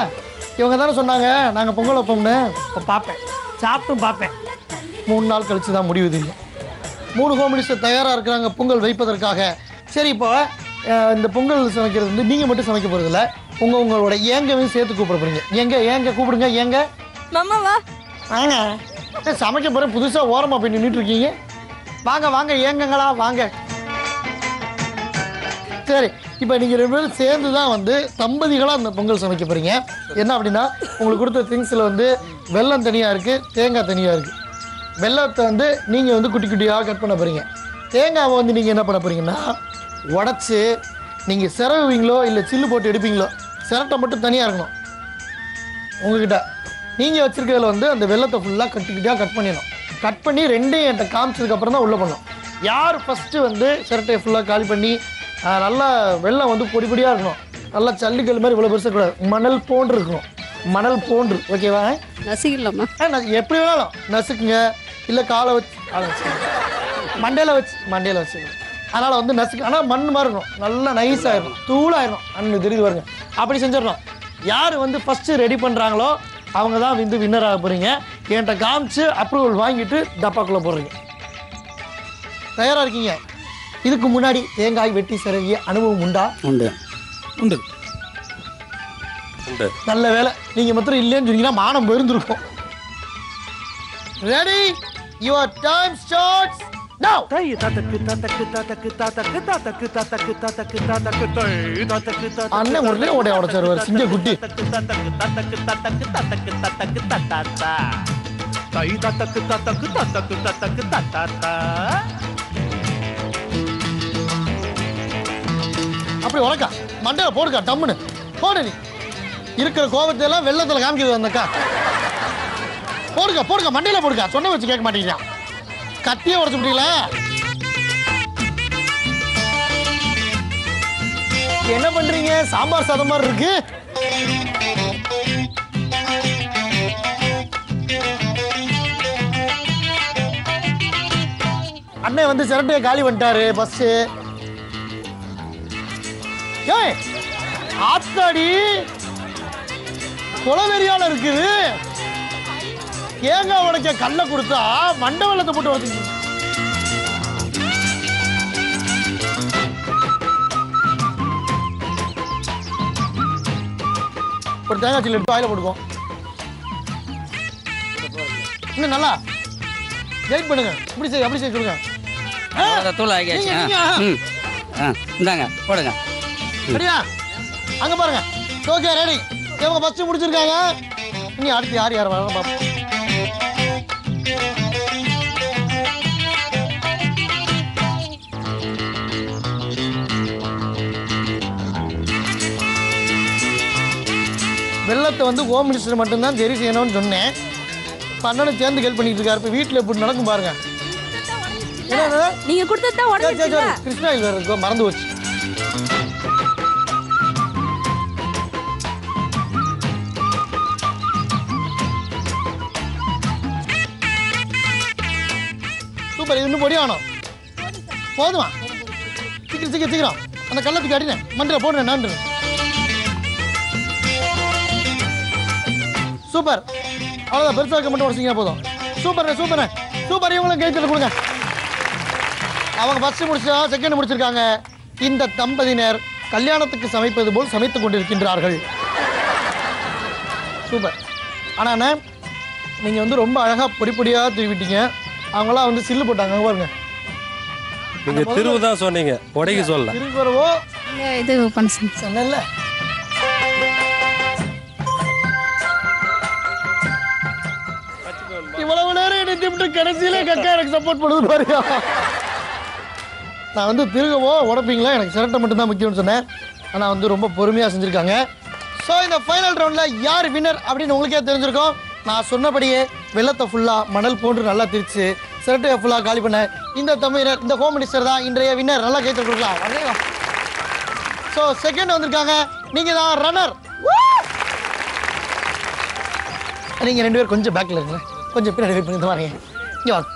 இவங்க தானே சொன்னாங்க நாங்கள் பொங்கல் வைப்போம்னு. இப்போ பார்ப்பேன், சாப்பிட்டும் பார்ப்பேன். 3 நாள் கழிச்சு தான் முடிவு தெரியும். 3 ஹோம் மினிஸ்டர் தயாராக இருக்கிறாங்க பொங்கல் வைப்பதற்காக. சரி, இப்போ இந்த பொங்கல் சமைக்கிறது வந்து நீங்கள் மட்டும் சமைக்க போகிறதில்ல, உங்களோட ஏங்கவையும் சேர்த்து கூப்பிட போகிறீங்க. ஏங்க கூப்பிடுங்க. ஏங்க மாமாவா? சமைக்க போகிற புதுசாக ஓரமாக போய் நின்றுட்டு இருக்கீங்க. வாங்க ஏங்கங்களா, வாங்க. சரி, இப்போ நீங்கள் 2 பேரும் சேர்ந்து தான் வந்து தம்பதிகளாக அந்த பொங்கல் சமைக்க போகிறீங்க. என்ன அப்படின்னா, உங்களுக்கு கொடுத்த திங்ஸில் வந்து வெல்லம் தனியாக இருக்குது, தேங்காய் தனியாக இருக்குது. வெல்லத்தை வந்து நீங்கள் வந்து குட்டி குட்டியாக கட் பண்ண போகிறீங்க. தேங்காவை வந்து நீங்கள் என்ன பண்ண போகிறீங்கன்னா உடச்சி நீங்கள் சிரவுவீங்களோ இல்லை சில்லு போட்டு எடுப்பீங்களோ, சிரட்டை மட்டும் தனியாக இருக்கணும் உங்ககிட்ட. நீங்கள் வச்சுருக்கிறதுல வந்து அந்த வெல்லத்தை ஃபுல்லாக குட்டியாக கட் பண்ணிடணும். கட் பண்ணி 2ஐயும் என்கிட்ட காமிச்சதுக்கப்புறம் தான் உள்ளே பண்ணணும். யார் ஃபஸ்ட்டு வந்து சிரட்டையை ஃபுல்லாக காலி பண்ணி நல்லா வெல்லம் வந்து பொடி பொடியாக இருக்கணும். நல்லா ஜல்லிக்கல் மாதிரி இவ்வளோ பெருசாக கூடாது, மணல் போன்று இருக்கணும். மணல் போன்று. ஓகேவா? நசுக்கிடலாமா? எப்படி வேணாலும் நசுக்குங்க, இல்லை காலை வச்சு மண்டையில் வச்சுக்கணும். அதனால் வந்து நசுக்கு. ஆனால் மண் மாதிரி இருக்கணும், நல்லா நைஸாகிடும், தூளாகிடும். அண்ணு தெரியுது பாருங்க. அப்படி செஞ்சிடணும். யார் வந்து ஃபஸ்ட்டு ரெடி பண்ணுறாங்களோ அவங்க தான் வந்து வின்னர் ஆக போகிறீங்க. என்கிட்ட காமிச்சு அப்ரூவல் வாங்கிட்டு டப்பாக்குள்ளே போடுறீங்க. தயாராக இருக்கீங்க? இதுக்கு முன்னாடி தேங்காய் வெட்டி சிறகிய அனுபவம் உண்டா? உண்டு. நல்ல வேலை, நீங்கள் மாத்திரம் இல்லைன்னு சொன்னீங்கன்னா மானம் போயிருந்துருக்கும். Ready? Your time starts now. அண்ணன் உடனே உடைச்சாரு சிங்க குட்டி. தை தத்தக்கு தத்தக்கு தத்தக்கு தத்தக்கு தத்தாத்தா. அப்படி உனக்கா மண்டையில போடுக்கா டம்முன்னு போடு. நீ இருக்கிற கோபத்தை எல்லாம் வெள்ளத்துல காமிக்குது அந்தக்கா. போடுக்கா மண்டையில போடுக்கா. சொன்ன வச்சு கேட்க மாட்டேங்கிறான். கத்தியே உடச்சு முடியல. என்ன பண்றீங்க? சாம்பார் சாதம் மாதிரி இருக்கு. அண்ணன் வந்து சிரட்டையை காலி பண்ணிட்டாரு பஸ். ஏய் ஆத்தாடி குளவெறியால இருக்குது. தேங்காய் உடைக்க கல்ல கொடுத்தா மண்டவெள்ளத்தை போட்டு உடைச்சு. ஒரு தேங்காய் சில்லு எடுத்து வாயில போட்டுக்கோம். இன்னும் நல்லா வெயிட் பண்ணுங்க. இப்படி செய்ய சொல்லுங்க. தூள் ஆகியாச்சு. இந்தாங்க போடுங்க. சரியா? அங்க பாருங்க. Okay ready. இவங்க ஃபர்ஸ்ட் முடிச்சிருக்காங்க. இனி அடுத்து யார் வரணும் பாப்போம். வெள்ளத்தை வந்து ஹோம் மினிஸ்டர் மட்டும்தான் சரி செய்யணும்னு சொன்னேன். அண்ணனும் சேர்ந்து ஹெல்ப் பண்ணிட்டு இருக்காரு. இப்போ வீட்டில் எப்படி நடக்கும் பாருங்க. நீங்க கொடுத்தா உடனே கிருஷ்ணாயில் வேற மறந்து போச்சு. சூப்பர். இன்னும் பொடி ஆகணும். போதுமா? சீக்கிரம் அந்த கள்ளத்துக்கு அடினேன் மண்டியில் போடுறேன் நான். சூப்பர். அவ்வளோதான். பெருசாக இருக்க மட்டும் உடச்சிங்கன்னா போதும். சூப்பர். இவங்களும் கைத்தல் கொடுங்க. அவங்க ஃபர்ஸ்ட் முடிச்சா செகண்ட் முடிச்சிருக்காங்க. இந்த தம்பதியினர் கல்யாணத்துக்கு சமைப்பது போல் சமைத்துக் கொண்டிருக்கின்றார்கள். சூப்பர். ஆனால் நீங்கள் வந்து ரொம்ப அழகாக பொடியாக திருவிட்டீங்க. அவங்களாம் வந்து சில்லு போட்டாங்க பாருங்க. நீங்க திருவுதான் சொன்னீங்க, உடைக்க சொல்ல. திருவரவோ இது பண்ண சொன்னல. இவ்வளவு நேரம் என்ன திட்டு கடைசியில கக்கா எனக்கு சப்போர்ட் பண்ணுது பாருங்க. நான் வந்து திருகவோ உடப்பீங்களா, எனக்கு சிரட்டை மட்டும் தான் முக்கியம்னு சொன்னேன். ஆனால் வந்து ரொம்ப பொறுமையாக செஞ்சுருக்காங்க. ஸோ இந்த ஃபைனல் ரவுண்டில் யார் வின்னர் அப்படின்னு உங்களுக்கே தெரிஞ்சிருக்கோம். நான் சொன்னபடியே வெள்ளத்தை ஃபுல்லாக மணல் போன்று நல்லா திரிச்சு சிரட்டையை ஃபுல்லாக காலி பண்ண இந்த தமிழர், இந்த ஹோம் மினிஸ்டர் தான் இன்றைய வின்னர். நல்லா கைத்து கொடுக்கலாம். ஸோ செகண்ட் வந்திருக்காங்க. நீங்கள் தான் ரன்னர். நீங்கள் ரெண்டு பேரும் கொஞ்சம் பேக்கில் இருங்க, கொஞ்சம் பின்னாடி வெயிட் பண்ணி வரீங்க. இங்கே வாங்க.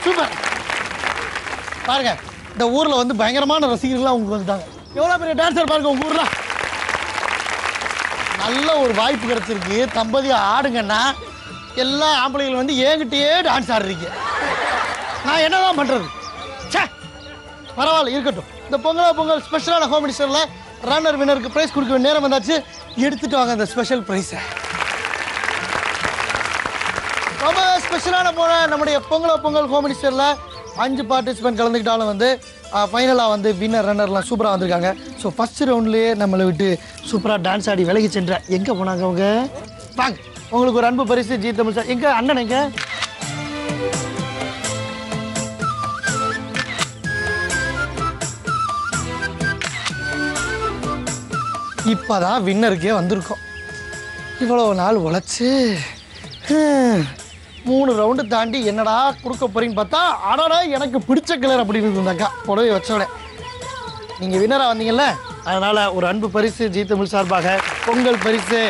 சூப்பர். பாருங்க, இந்த ஊர்ல வந்து பயங்கரமான ரசிகர்கள்லாம் உங்களுக்கு வந்துட்டாங்க. எவ்வளவு பெரிய டான்சர் பாருங்க உங்க ஊர்ல. நல்ல ஒரு வாய்ப்பு கிடைச்சிருக்கு. தம்பதி ஆடுங்கன்னா எல்லா ஆம்பளைகளும் வந்து ஏங்கிட்டே டான்ஸ் ஆடுறீங்க. நான் என்னதான் பண்றது? பரவாயில்ல, இருக்கட்டும். இந்த பொங்கல் ஸ்பெஷலான ஹோம் மினிஸ்டர்ல ரன்னர் வினருக்கு பிரைஸ் கொடுக்க வேண்டிய நேரம் வந்தாச்சு. எடுத்துட்டு வாங்க அந்த ஸ்பெஷல் பிரைஸை. ரொம்ப ஸ்பெஷலான போன நம்முடைய பொங்கல் ஹோம் மினிஸ்டரில் 5 பார்ட்டிசிபென்ட் கலந்துக்கிட்டாலும் வந்து ஃபைனலாக வந்து வின்னர் ரன்னர்லாம் சூப்பராக வந்திருக்காங்க. ஸோ ஃபஸ்ட் ரவுண்ட்லேயே நம்மளை விட்டு சூப்பராக டான்ஸ் ஆடி விலகி சென்ற எங்கே போனாங்க அவங்க? வாங்க, உங்களுக்கு ஒரு அன்பு பரிசு ஜீ தமிழ் சார். எங்கே அண்ணன் எங்க? இப்போதான் வின்னருக்கே வந்திருக்கோம். இவ்வளோ நாள் உழைச்சி 3 ரவுண்டு தாண்டி என்னடா கொடுக்க போறீங்கன்னு பார்த்தா அடடா எனக்கு பிடிச்ச கலர் அப்படின்னு இருந்தாக்கா புடவை வச்சோட நீங்கள் வின்னராக வந்தீங்கல்ல, அதனால் ஒரு அன்பு பரிசு ஜீ தமிழ் சார்பாக பொங்கல் பரிசு.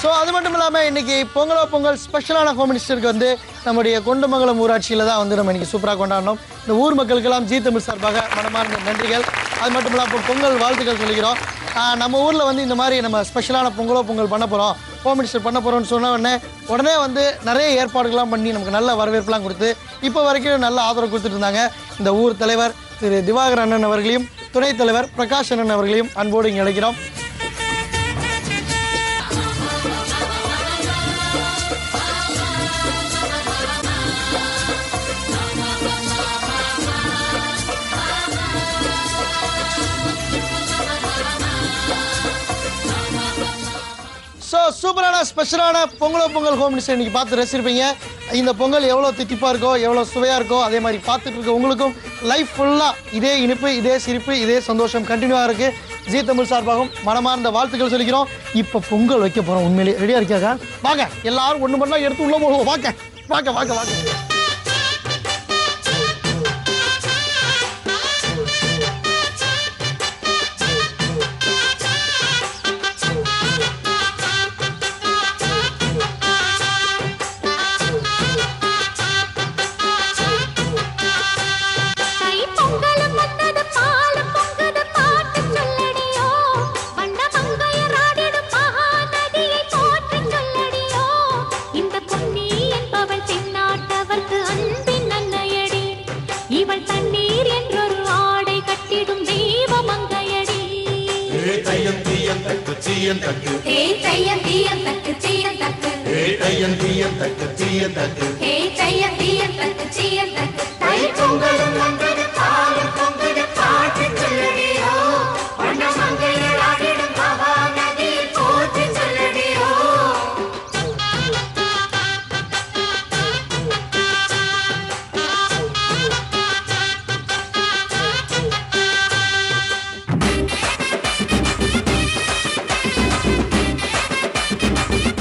ஸோ அது மட்டும் இல்லாமல் இன்றைக்கி பொங்கல் ஸ்பெஷலான ஹோம் மினிஸ்டருக்கு வந்து நம்முடைய கொண்டமங்கலம் ஊராட்சியில் தான் வந்து நம்ம இன்றைக்கி சூப்பராக கொண்டாடணும். இந்த ஊர் மக்களுக்கெல்லாம் ஜீ தமிழ் சார்பாக மனமார்ந்த நன்றிகள். அது மட்டும் இல்லாமல் இப்போ பொங்கல் வாழ்த்துக்கள் சொல்லிக்கிறோம். நம்ம ஊரில் வந்து இந்த மாதிரி நம்ம ஸ்பெஷலான பொங்கல் பண்ண போகிறோம், ஹோம் மினிஸ்டர் பண்ண போகிறோம்னு சொன்ன உடனே வந்து நிறைய ஏற்பாடுகள்லாம் பண்ணி நமக்கு நல்ல வரவேற்புலாம் கொடுத்து இப்போ வரைக்கும் நல்ல ஆதரவு கொடுத்துட்டு இருந்தாங்க. இந்த ஊர் தலைவர் திரு திவாகர் அண்ணன் அவர்களையும் துணைத் தலைவர் பிரகாஷ் அண்ணன் அவர்களையும் அன்போடு இங்கே அழைக்கிறோம். ஸோ சூப்பரான ஸ்பெஷலான பொங்கல் ஹோம் மினிஸ்டர் இன்றைக்கி பார்த்து ரசிச்சிருப்பீங்க. இந்த பொங்கல் எவ்வளோ தித்திப்பாக இருக்கோ, எவ்வளோ சுவையாக இருக்கோ, அதே மாதிரி பார்த்துட்டு இருக்க உங்களுக்கும் லைஃப் ஃபுல்லாக இதே இனிப்பு, இதே சிரிப்பு, இதே சந்தோஷம் கண்டினியூவாக இருக்குது. ஜீ தமிழ் சார்பாகவும் மனமார்ந்த வாழ்த்துக்கள் சொல்லிக்கிறோம். இப்போ பொங்கல் வைக்க போகிறோம். உண்மையிலே ரெடியாக இருக்காங்க? வாங்க எல்லாரும் ஒன்று பண்ணால் எடுத்து உள்ளே போடுவோம். வாங்க. பொங்கலும்